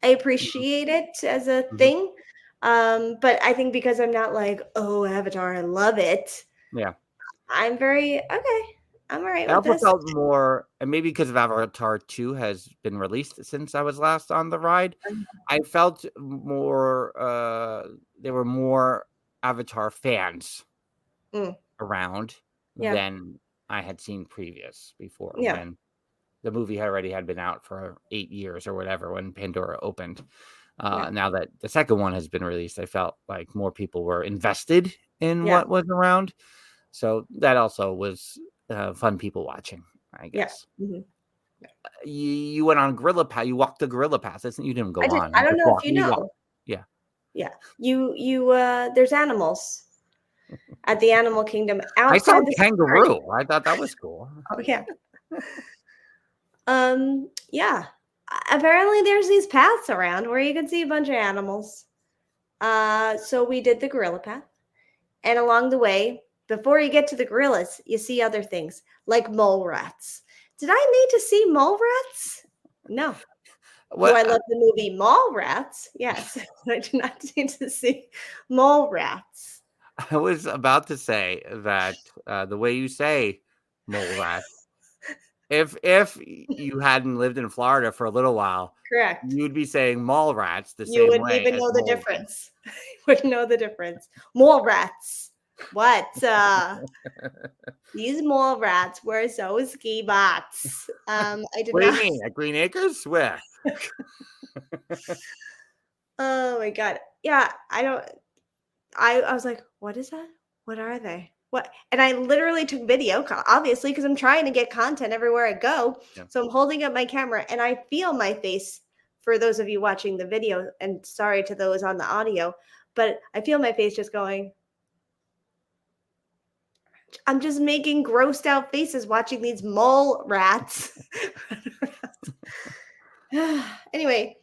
I appreciate it as a thing. But I think because I'm not like, oh, Avatar, I love it. Yeah. I'm very, okay. I'm all right I with also this. felt more, and maybe because of Avatar 2 has been released since I was last on the ride, I felt more, there were more Avatar fans Mm. around Yeah. than I had seen before Yeah. when the movie already had been out for 8 years or whatever when Pandora opened. Yeah. Now that the second one has been released, I felt like more people were invested in Yeah. what was around. So that also was fun people watching, I Yeah. guess. Mhm. You went on Gorilla Pass. You walked the Gorilla Pass. You didn't go I did. on. I You don't just know if walked. you You know. walked. Yeah. Yeah. There's animals at the animal kingdom I saw outside a the safari. kangaroo. I thought that was cool. Oh yeah. Yeah. Apparently there's these paths around where you can see a bunch of animals. So we did the gorilla path. And along the way, before you get to the gorillas, you see other things like mole rats. Did I need to see mole rats? No. Do I What love the movie Mall Rats? Yes. I do not need to see mole rats. I was about to say that the way you say mole rat, if you hadn't lived in Florida for a little while, Correct. you'd be saying mall rats the You same wouldn't way even as know the mole. difference. You wouldn't know the difference. Mole rats. What? These mole rats were so ski bots. I did What do you not. mean? At Green Acres? Where? Oh my god. Yeah, I don't. I was like, what is that? What are they? What? And I literally took video, obviously, because I'm trying to get content everywhere I go. Yeah. So I'm holding up my camera and I feel my face for those of you watching the video. And sorry to those on the audio, but I feel my face just going. I'm just making grossed out faces watching these mole rats. Anyway,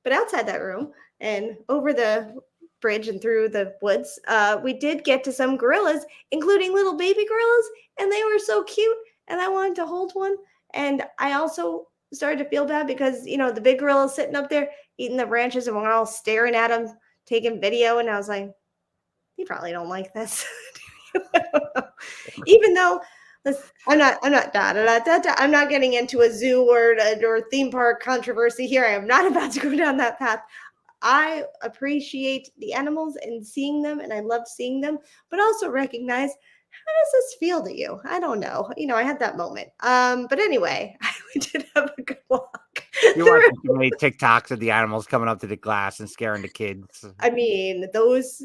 but outside that room and over the bridge and through the woods, we did get to some gorillas, including little baby gorillas, and they were so cute. And I wanted to hold one. And I also started to feel bad because, the big gorilla's sitting up there eating the branches and we're all staring at him, taking video. And I was like, you probably don't like this. Even though I'm not I'm not getting into a zoo or theme park controversy here. I am not about to go down that path. I appreciate the animals and seeing them, and I love seeing them, but also recognize, how does this feel to you? I don't know. I had that moment. But anyway, we did have a good walk. You're watching too many TikToks of the animals coming up to the glass and scaring the kids. I mean, those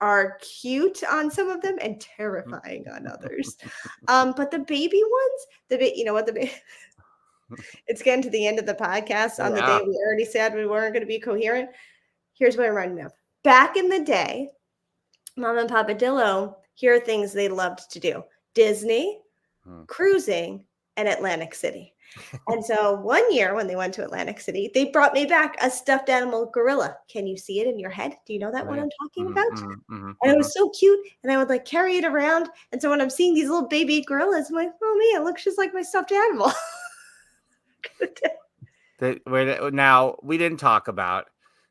are cute on some of them and terrifying on others. But the baby ones, it's getting to the end of the podcast on the day we already said we weren't going to be coherent. Here's what it reminded me of. Back in the day, Mom and Papa Dillo, here are things they loved to do: Disney, cruising, and Atlantic City. And so one year when they went to Atlantic City, they brought me back a stuffed animal gorilla. Can you see it in your head? Do you know that one I'm talking about? And it was so cute. And I would carry it around. And so when I'm seeing these little baby gorillas, I'm like, oh man, it looks just like my stuffed animal. Now, we didn't talk about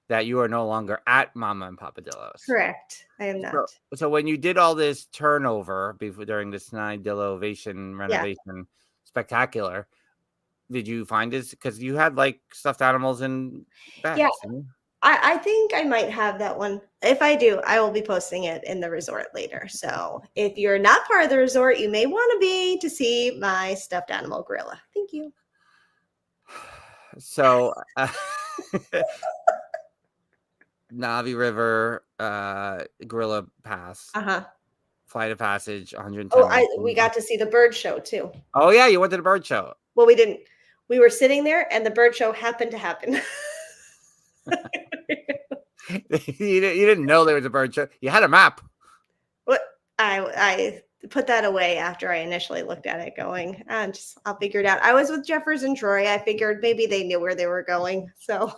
that you are no longer at Mama and Papa Dillo's. Correct. I am not. So when you did all this turnover during this Dillo renovation spectacular, did you find this? Because you had stuffed animals in bags. Yeah. I think I might have that one. If I do, I will be posting it in the resort later. So if you're not part of the resort, you may want to be to see my stuffed animal gorilla. Thank you. So Navi River, Gorilla Pass, Flight of Passage, 110. Oh, we got to see the bird show too. Oh yeah, you went to the bird show. Well, we didn't. We were sitting there, and the bird show happened to happen. You didn't know there was a bird show. You had a map. What? I put that away after I initially looked at it, going, I'll figure it out. I was with Jeffers and Troy. I figured maybe they knew where they were going. So.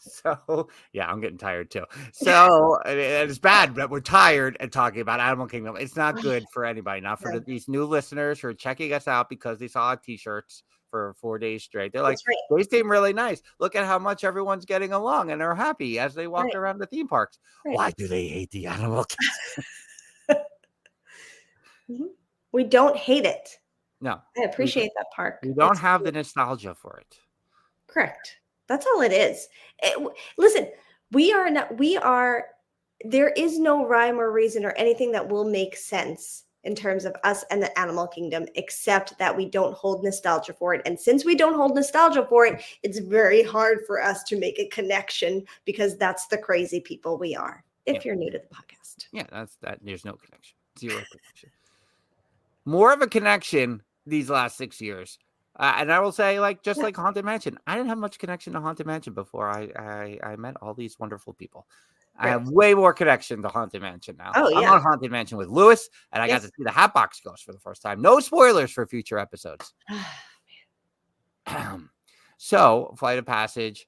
So yeah, I'm getting tired too. So it's bad that we're tired and talking about Animal Kingdom. It's not good for anybody, not for these new listeners who are checking us out because they saw t-shirts for 4 days straight. They're like, they seem really nice. Look at how much everyone's getting along and are happy as they walk around the theme parks. Why do they hate the Animal Kingdom? Mhm. We don't hate it. No, I appreciate that park. we don't It's have cool. the nostalgia for it. Correct. That's all it is. Listen, there is no rhyme or reason or anything that will make sense in terms of us and the animal kingdom, except that we don't hold nostalgia for it. And since we don't hold nostalgia for it, it's very hard for us to make a connection because that's the crazy people we are. If you're new to the podcast. Yeah, that's that. There's no connection. Zero connection. More of a connection these last 6 years. And I will say, like Haunted Mansion, I didn't have much connection to Haunted Mansion before I met all these wonderful people. I have way more connection to Haunted Mansion now. Oh, I'm yeah. on Haunted Mansion with Lewis, and I got Yes. to see the Hatbox Ghost for the first time. No spoilers for future episodes. So, Flight of Passage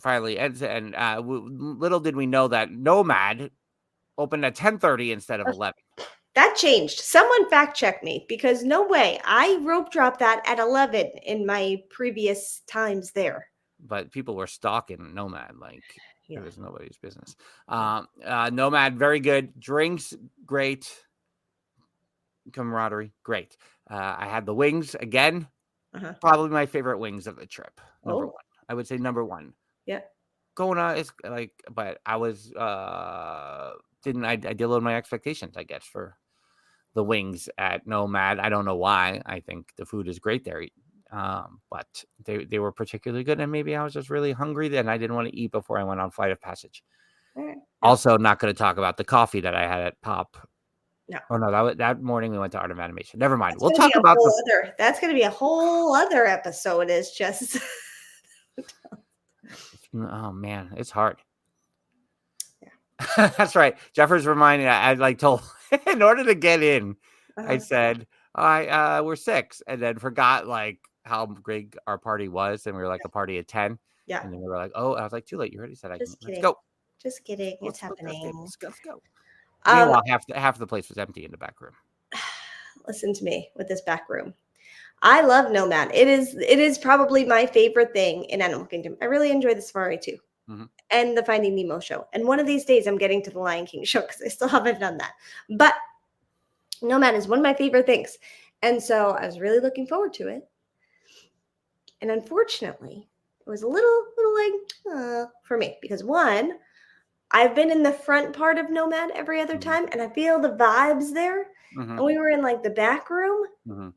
finally ends, and little did we know that Nomad opened at 10:30 instead of 11. That changed. Someone fact check me because no way. I rope dropped that at 11 in my previous times there. But people were stalking Nomad like it was nobody's business. Nomad, very good. Drinks, great. Camaraderie, great. I had the wings again. Probably my favorite wings of the trip. Number one. I would say number one. Yeah. Kona is like, but I was I deload my expectations, I guess, for the wings at Nomad. I don't know why. I think the food is great there. But they were particularly good, and maybe I was just really hungry and I didn't want to eat before I went on Flight of Passage. Right. Also, not going to talk about the coffee that I had at Pop. No. Oh no, that morning we went to Art of Animation. Never mind. That's we'll talk about that's going to be a whole other episode. Is just oh man, it's hard. Yeah. That's right. Jeffers reminded I like told in order to get in, I said we're 6, and then forgot like how big our party was, and we were like a party of 10. Yeah. And then we were like, oh, I was like, too late. You already said let's go. Just kidding. It's happening. Let's go. Meanwhile, half the place was empty in the back room. Listen to me with this back room. I love Nomad. It is probably my favorite thing in Animal Kingdom. I really enjoy the safari too. Mm-hmm. And the Finding Nemo show. And one of these days I'm getting to the Lion King show because I still haven't done that. But Nomad is one of my favorite things. And so I was really looking forward to it. And unfortunately, it was a little like for me because one, I've been in the front part of Nomad every other time, and I feel the vibes there. Mm-hmm. And we were in like the back room. Mm-hmm.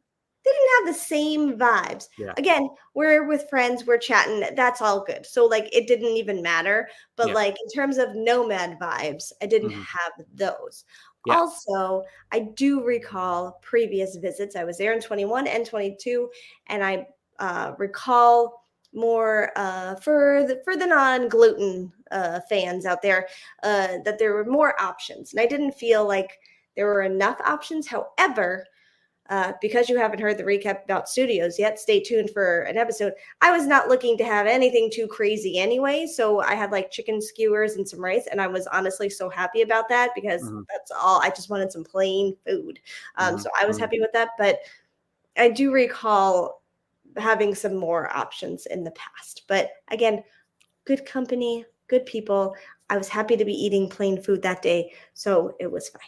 They didn't have the same vibes. Yeah. Again, we're with friends, we're chatting. That's all good. So like it didn't even matter. But like in terms of Nomad vibes, I didn't have those. Yeah. Also, I do recall previous visits. I was there in 21 and 22, and I recall more for the non-gluten fans out there that there were more options, and I didn't feel like there were enough options. However, because you haven't heard the recap about studios yet, stay tuned for an episode. I was not looking to have anything too crazy anyway, so I had like chicken skewers and some rice, and I was honestly so happy about that because that's all. I just wanted some plain food, so I was happy with that. But I do recall having some more options in the past. But again, good company, good people. I was happy to be eating plain food that day, so it was fine.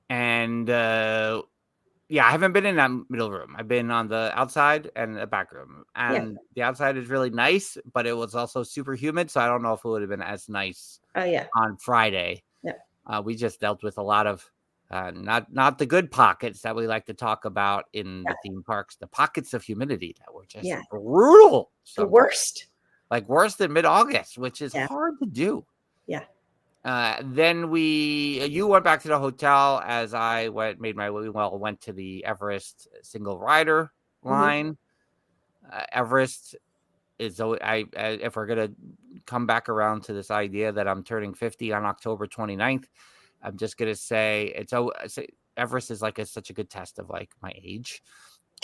And yeah, I haven't been in that middle room. I've been on the outside and the back room. And the outside is really nice, but it was also super humid, so I don't know if it would have been as nice on Friday. Yeah. We just dealt with a lot of not the good pockets that we like to talk about in the theme parks, the pockets of humidity that were just brutal. The worst. Like worse than mid-August, which is hard to do. Yeah. Then you went back to the hotel as I went to the Everest single rider line. Everest is, if we're going to come back around to this idea that I'm turning 50 on October 29th, I'm just going to say Everest is like such a good test of like my age.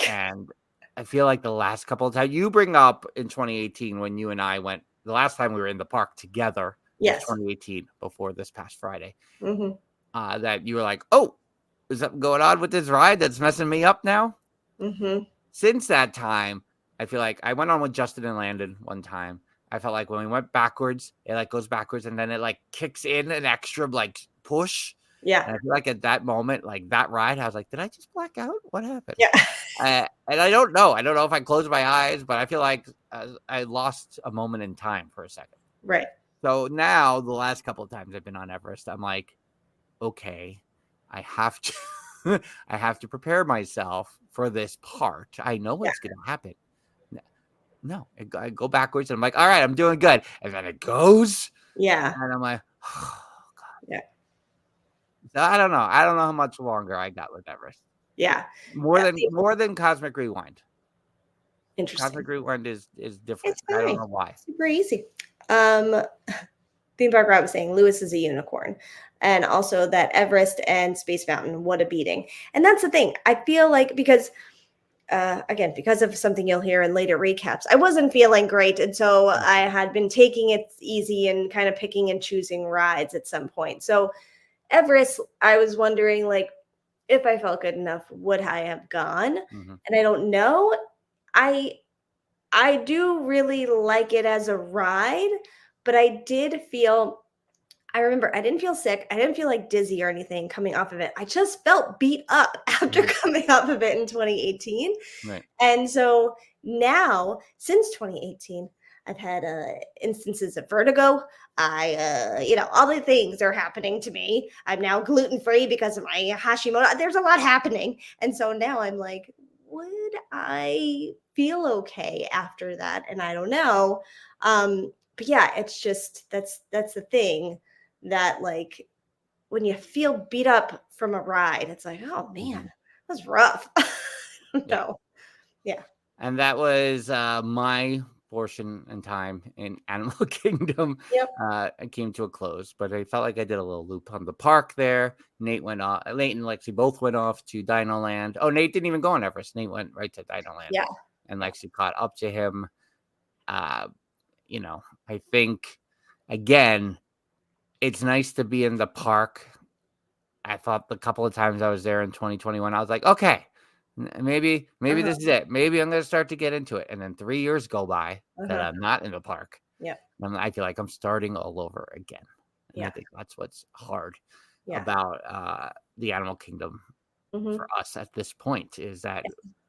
And I feel like the last couple of times you bring up in 2018, when you and I went, the last time we were in the park together, 2018, before this past Friday, that you were like, oh, is something going on with this ride that's messing me up now? Since that time, I feel like I went on with Justin and Landon one time. I felt like when we went backwards, it like goes backwards and then it like kicks in an extra like push. Yeah. And I feel like at that moment, like that ride, I was like, did I just black out? What happened? Yeah. And I don't know. I don't know if I closed my eyes, but I feel like I lost a moment in time for a second. Right. So now the last couple of times I've been on Everest, I'm like, okay, I have to I have to prepare myself for this part. I know what's going to happen. No, I go backwards and I'm like, all right, I'm doing good. And then it goes. Yeah. And I'm like, oh, God. Yeah. So I don't know. I don't know how much longer I got with Everest. Yeah. More than Cosmic Rewind. Interesting. Cosmic Rewind is different. It's I don't fine. know why. Super easy. Theme Park Rob was saying Lewis is a unicorn. And also that Everest and Space Mountain, what a beating. And that's the thing. I feel like because again, because of something you'll hear in later recaps, I wasn't feeling great. And so I had been taking it easy and kind of picking and choosing rides at some point. So Everest, I was wondering, like, if I felt good enough, would I have gone? Mm-hmm. And I don't know. I do really like it as a ride, but I remember I didn't feel sick. I didn't feel like dizzy or anything coming off of it. I just felt beat up after coming off of it in 2018. Right. And so now, since 2018, I've had instances of vertigo. All the things are happening to me. I'm now gluten-free because of my Hashimoto. There's a lot happening. And so now I'm like, would I feel okay after that? And I don't know. But yeah, it's just, that's the thing that, like, when you feel beat up from a ride, it's like, oh man, that's rough. No. Yeah. And that was my portion and time in Animal Kingdom. Yep. It came to a close, but I felt like I did a little loop on the park there. Nate and Lexi both went off to Dino Land. Oh, Nate didn't even go on Everest. Nate went right to Dino Land. Yeah. And Lexi caught up to him. I think, again, it's nice to be in the park. I thought the couple of times I was there in 2021, I was like, okay, maybe this is it. Maybe I'm going to start to get into it. And then 3 years go by that I'm not in the park. Yeah. And I feel like I'm starting all over again. And Yeah. I think that's what's hard Yeah. about the Animal Kingdom for us at this point, is that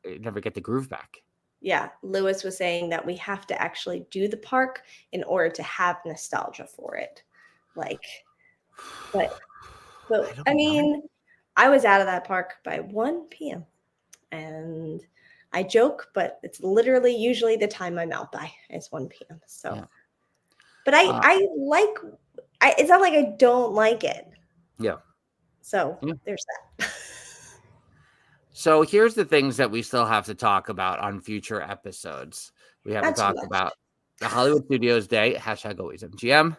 you never get the groove back. Yeah. Lewis was saying that we have to actually do the park in order to have nostalgia for it. Like, but I mean, I was out of that park by 1 p.m. and I joke, but it's literally usually the time I'm out by is 1 p.m. So, yeah. But it's not like I don't like it. Yeah. So there's that. So here's the things that we still have to talk about on future episodes. We have to talk about the Hollywood Studios Day, #AlwaysMGM,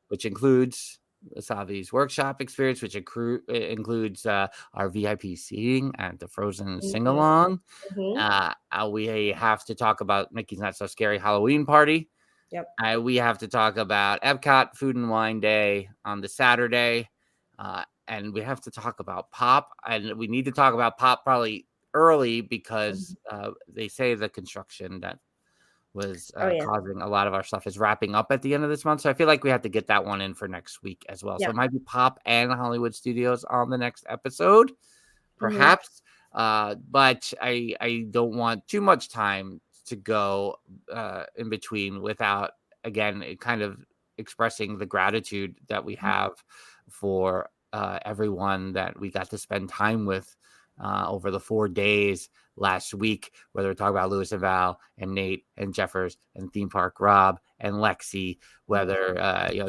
which includes Savi's workshop experience, which includes our VIP seating and the Frozen sing-along. We have to talk about Mickey's Not So Scary Halloween Party. Yep. We have to talk about Epcot Food and Wine Day on the Saturday. And we have to talk about Pop. And we need to talk about Pop probably early because they say the construction that was causing a lot of our stuff is wrapping up at the end of this month. So I feel like we have to get that one in for next week as well. So it might be Pop and Hollywood Studios on the next episode, perhaps. But I don't want too much time to go in between without, again, kind of expressing the gratitude that we have for everyone that we got to spend time with over the 4 days last week, whether we're talking about Lewis and Val and Nate and Jeffers and Theme Park Rob and Lexi, whether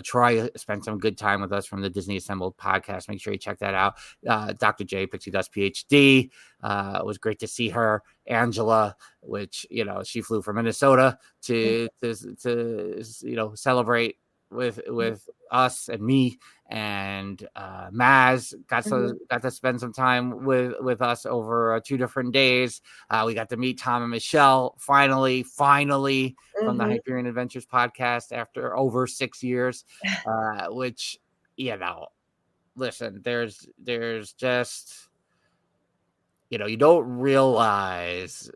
Troy spent some good time with us from the Disney Assembled podcast. Make sure you check that out. Dr. J, Pixie Dust PhD, it was great to see her. Angela, which she flew from Minnesota to celebrate with us and me, and Maz got to spend some time with us over 2 different days. We got to meet Tom and Michelle finally from the Hyperion Adventures podcast after over 6 years, which listen, there's just you don't realize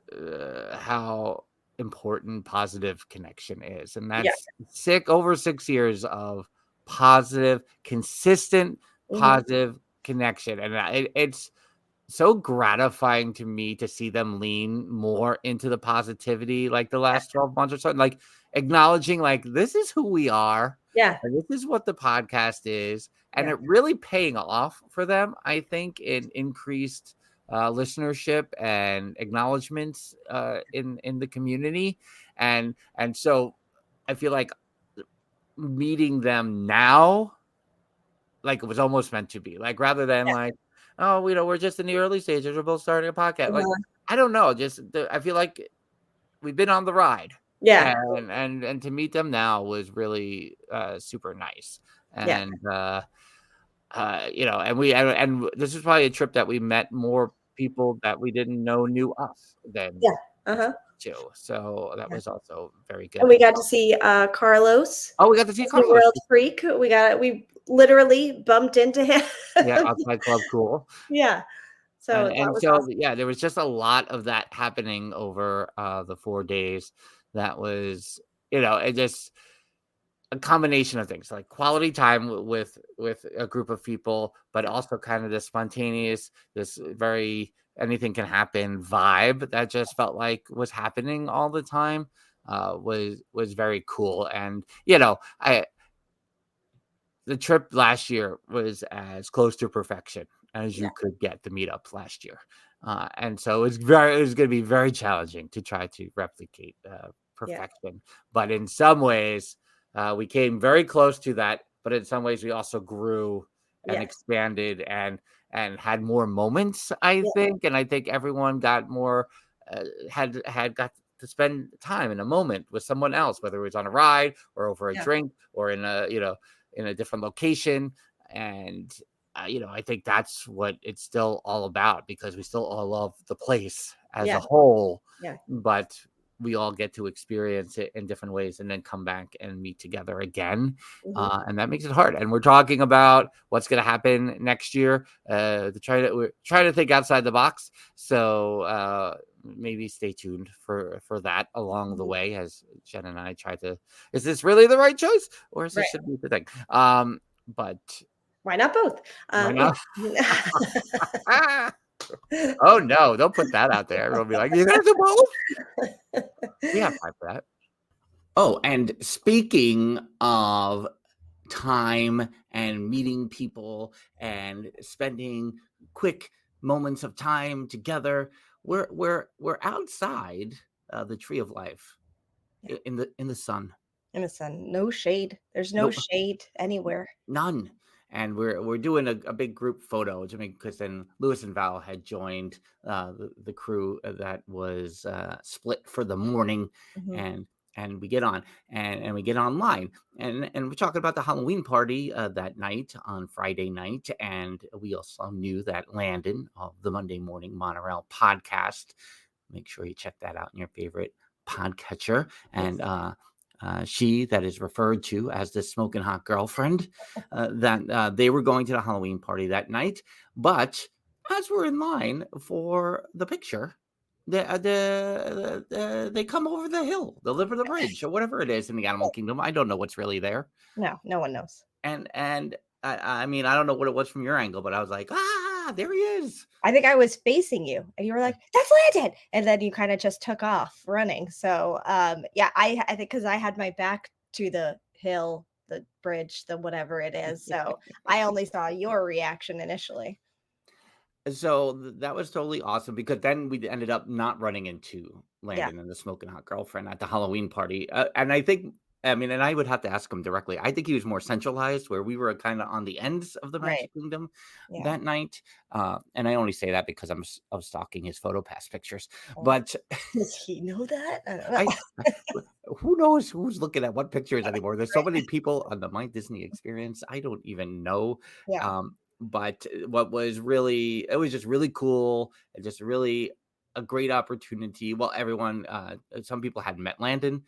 how important positive connection is, and that's over 6 years of positive, consistent positive connection, and it's so gratifying to me to see them lean more into the positivity, like the last 12 months or so, like acknowledging like this is who we are. Yeah. And this is what the podcast is, and Yeah. it really paying off for them, I think, in increased listenership and acknowledgments in the community, and so I feel like meeting them now, like it was almost meant to be, like rather than like, oh, we're just in the early stages, we're both starting a podcast. Like I don't know, I feel like we've been on the ride. Yeah. And to meet them now was really super nice. And and this is probably a trip that we met more people that we didn't know knew us than too. So that was also very good. And we got to see Carlos. Oh, we got to see Carlos. World Freak. We literally bumped into him. Yeah, outside Club Cool. Yeah. So awesome. Yeah, there was just a lot of that happening over the 4 days. That was, it just a combination of things, like quality time with a group of people, but also kind of this spontaneous, this very anything can happen vibe that just felt like was happening all the time. Was very cool. And the trip last year was as close to perfection as you could get the meetup last year. And so it was going to be very challenging to try to replicate perfection. But in some ways, we came very close to that. But in some ways, we also grew and expanded and had more moments, I think. And I think everyone got more, had got to spend time in a moment with someone else, whether it was on a ride or over a drink or in a different location. And I think that's what it's still all about, because we still all love the place as a whole, but we all get to experience it in different ways and then come back and meet together again. And that makes it hard. And we're talking about what's going to happen next year we're trying to think outside the box. So maybe stay tuned for that along the way, as Jen and I try to, is this really the right choice, or is this should be the thing? But why not both? Why not? Oh no, don't put that out there. Everyone will be like, you guys do both? We have time for that. Oh, and speaking of time and meeting people and spending quick moments of time together, we're outside the Tree of Life in the sun. In the sun, no shade. There's no shade anywhere. None. And we're doing a big group photo, because then Lewis and Val had joined the crew that was split for the morning, and we get on and we get online and we're talking about the Halloween party that night on Friday night, and we also knew that Landon of the Monday Morning Monorail podcast. Make sure you check that out in your favorite podcatcher, and she that is referred to as the smoking hot girlfriend, that they were going to the Halloween party that night. But as we're in line for the picture, they come over the hill, the lip of the bridge, or whatever it is in the animal kingdom. I don't know what's really there. No one knows. And I mean, I don't know what it was from your angle, but I was like, there he is. I think I was facing you and you were like, that's Landon. And then you kind of just took off running. So I think because I had my back to the hill, the bridge, the whatever it is. So I only saw your reaction initially. So that was totally awesome, because then we ended up not running into Landon and the smoking hot girlfriend at the Halloween party. And I think, and I would have to ask him directly. I think he was more centralized, where we were kind of on the ends of the Magic Kingdom that night. And I only say that because I was stalking his PhotoPass pictures. But does he know that? I don't know. Who knows who's looking at what pictures anymore? There's so many people on the My Disney Experience. I don't even know. But what was really, it was just really cool, and just really a great opportunity. Well, everyone, some people hadn't met Landon.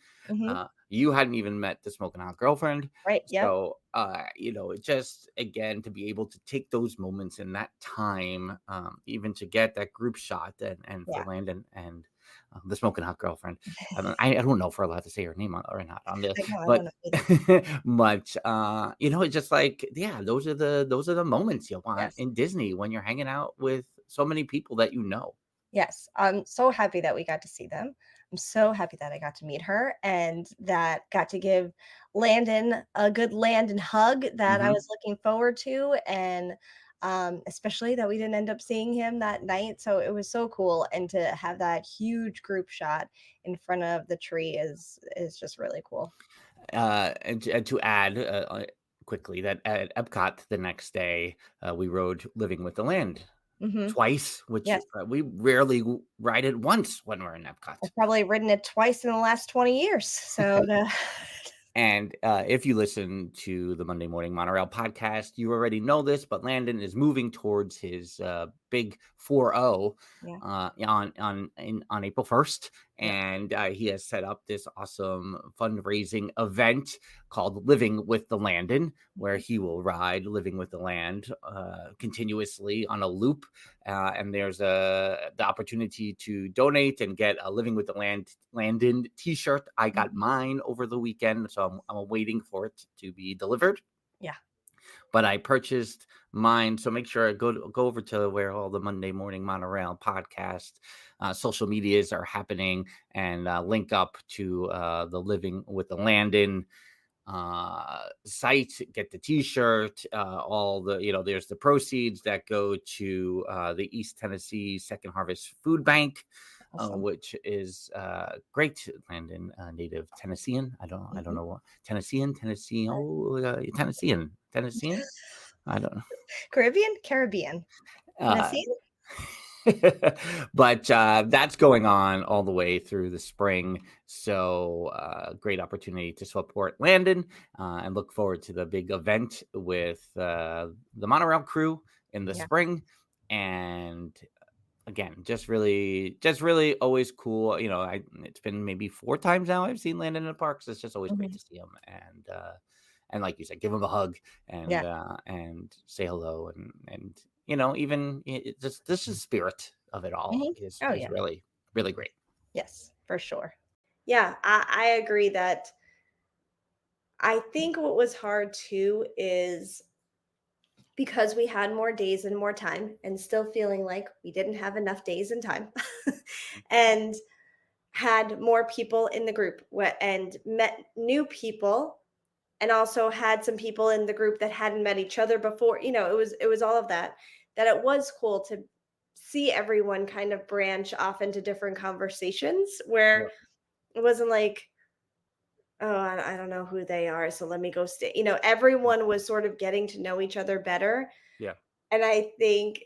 You hadn't even met the smoking hot girlfriend. Right. Yeah. So, just again, to be able to take those moments in that time, even to get that group shot and for Landon and the smoking hot girlfriend. I don't know if we're allowed to say her name or not on this, I know, I but don't know. but it's just like, yeah, those are the moments you want Yes. in Disney when you're hanging out with so many people that you know. Yes, I'm so happy that we got to see them. I'm so happy that I got to meet her and that got to give Landon a good Landon hug that I Mhm. was looking forward to, and especially that we didn't end up seeing him that night. So it was so cool, and to have that huge group shot in front of the tree is just really cool. And to add quickly that at Epcot the next day, we rode Living with the Land Hmm. twice, which Yes, we rarely ride it once when we're in Epcot. I've probably ridden it twice in the last 20 years. So And if you listen to the Monday Morning Monorail podcast, you already know this, but Landon is moving towards his big 4-0 yeah, on April 1st, yeah, and he has set up this awesome fundraising event called Living with the Landon, where he will ride Living with the Land continuously on a loop, and there's the opportunity to donate and get a Living with the Landon t-shirt. I got mine over the weekend, so I'm waiting for it to be delivered. yeah. But I purchased mine, so make sure I go over to where all the Monday Morning Monorail podcast social medias are happening, and link up to the Living with the Landon site, get the t-shirt, all the, there's the proceeds that go to the East Tennessee Second Harvest Food Bank, Awesome. which is great. Landon, native Tennessean. I don't know what Tennessean. I don't know. Caribbean. Uh, Messy? but that's going on all the way through the spring. So great opportunity to support Landon, and look forward to the big event with the monorail crew in the Yeah. spring. And again, just really always cool. It's been maybe 4 times now I've seen Landon in the parks. It's just always great Mhm. to see him, and like you said, give him a hug Yeah. and say hello, and even just this is spirit of it all Mhm. is Oh, yeah. really really great. Yes, for sure. Yeah, I agree that I think what was hard too is because we had more days and more time and still feeling like we didn't have enough days and time and had more people in the group and met new people and also had some people in the group that hadn't met each other before. It was all of that it was cool to see everyone kind of branch off into different conversations Yeah. where it wasn't like, oh, I don't know who they are, so let me go stay. Everyone was sort of getting to know each other better, Yeah. and I think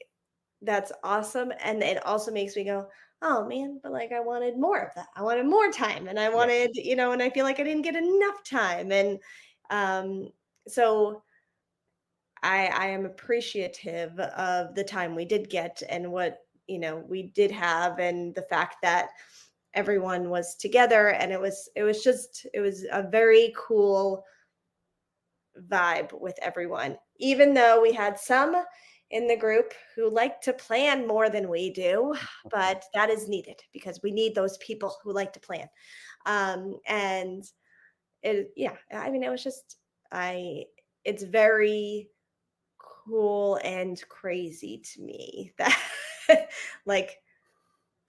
that's awesome. And it also makes me go, oh man, but like I wanted more of that. I wanted more time, and I Yeah. wanted, and I feel like I didn't get enough time. And um, so I am appreciative of the time we did get and what, we did have, and the fact that everyone was together, and it was a very cool vibe with everyone, even though we had some in the group who like to plan more than we do, but that is needed because we need those people who like to plan. And yeah, I mean, it was just, it's very cool and crazy to me that like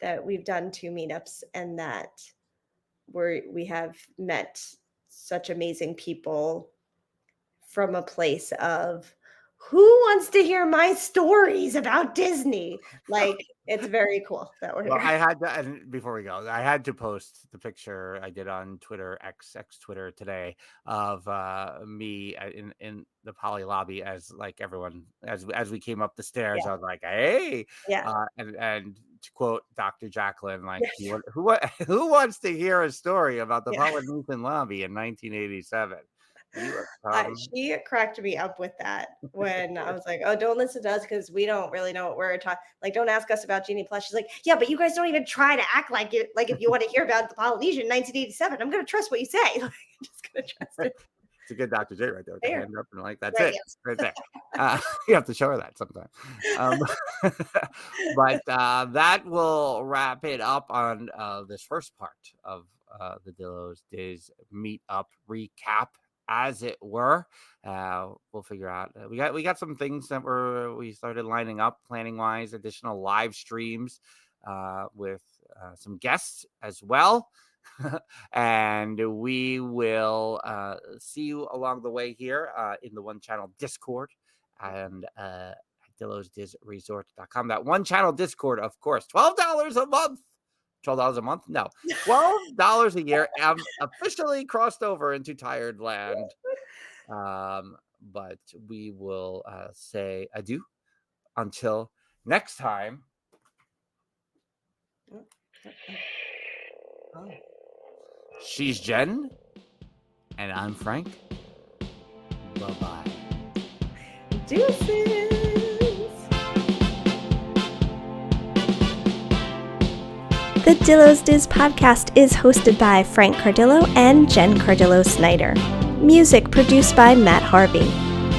that we've done 2 meetups and that we have met such amazing people from a place of who wants to hear my stories about Disney? Like, it's very cool that we're Well, here. I had to, and before we go, I had to post the picture I did on Twitter, X Twitter today, of me in the Poly lobby as like everyone as we came up the stairs. Yeah. I was like, "Hey," Yeah. and to quote Dr. Jacqueline, like, Yes. who wants to hear a story about the Yeah. Polynesian lobby in 1987? You have come. She cracked me up with that when I was like, "Oh, don't listen to us because we don't really know what we're talking. Like, don't ask us about Genie Plus." She's like, "Yeah, but you guys don't even try to act like it. Like, if you want to hear about the Polynesian 1987, I'm going to trust what you say. Like, I'm just going to trust it." It's a good Dr. J right there with the There. hand up and like, that's Right, it. yes. Right there. You have to show her that sometime. But that will wrap it up on this first part of the Dillo's Diz Meetup recap, as it were. We'll figure out. We got some things that we started lining up, planning wise, additional live streams with some guests as well. And we will see you along the way here in the one channel Discord and at dillosdizresort.com. That one channel Discord, of course, $12 a month. $12 a month? No, $12 a year. I'm officially crossed over into tired land. But we will say adieu until next time. She's Jen, and I'm Frank. Bye-bye. Deuces. The Dillo's Diz podcast is hosted by Frank Cardillo and Jen Cardillo Snyder. Music produced by Matt Harvey.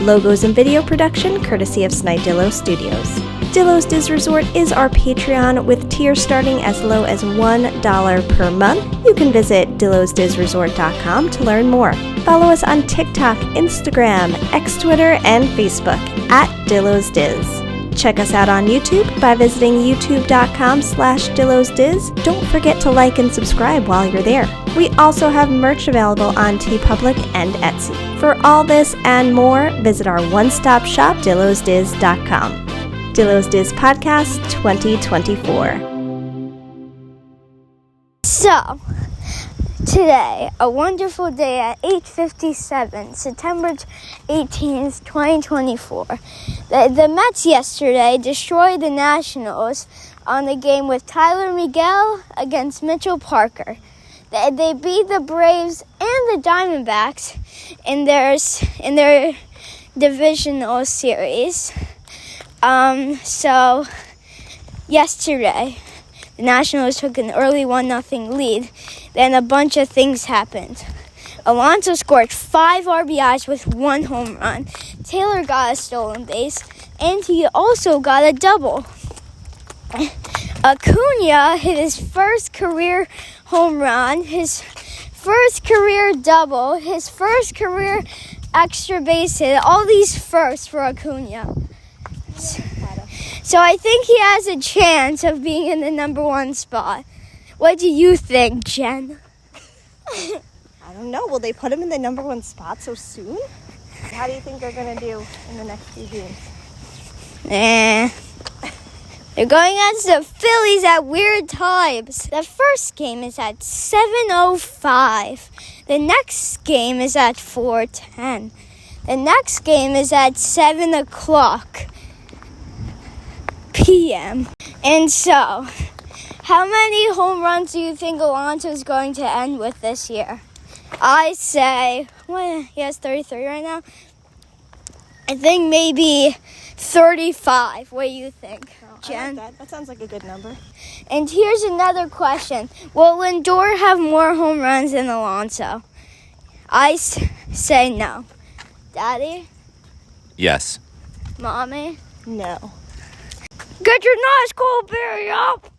Logos and video production courtesy of Snidillo Studios. Dillo's Diz Resort is our Patreon with tiers starting as low as $1 per month. You can visit dillosdizresort.com to learn more. Follow us on TikTok, Instagram, X Twitter, and Facebook at Dillo's Diz. Check us out on YouTube by visiting youtube.com/DillosDiz. Don't forget to like and subscribe while you're there. We also have merch available on TeePublic and Etsy. For all this and more, visit our one-stop shop, dillosdiz.com. Dillo's Diz Podcast 2024. So, today, a wonderful day at 8:57, September 18th, 2024. The Mets yesterday destroyed the Nationals on the game with Tyler Miguel against Mitchell Parker. They beat the Braves and the Diamondbacks in their divisional series. So, yesterday, the Nationals took an early 1-0 lead. Then a bunch of things happened. Alonso scored 5 RBIs with 1 home run. Taylor got a stolen base, and he also got a double. Acuna hit his first career home run, his first career double, his first career extra base hit. All these firsts for Acuna. So I think he has a chance of being in the number 1 spot. What do you think, Jen? I don't know. Will they put him in the number 1 spot so soon? How do you think they're going to do in the next few games? They're going against the Phillies at weird times. The first game is at 7:05. The next game is at 4:10. The next game is at 7 o'clock p.m. And so, how many home runs do you think Alonso is going to end with this year? I say, he has 33 right now. I think maybe 35. What do you think, Jen? I like that sounds like a good number. And here's another question. Will Lindor have more home runs than Alonso? I say no. Daddy? Yes. Mommy? No. Get your nice cold berry up!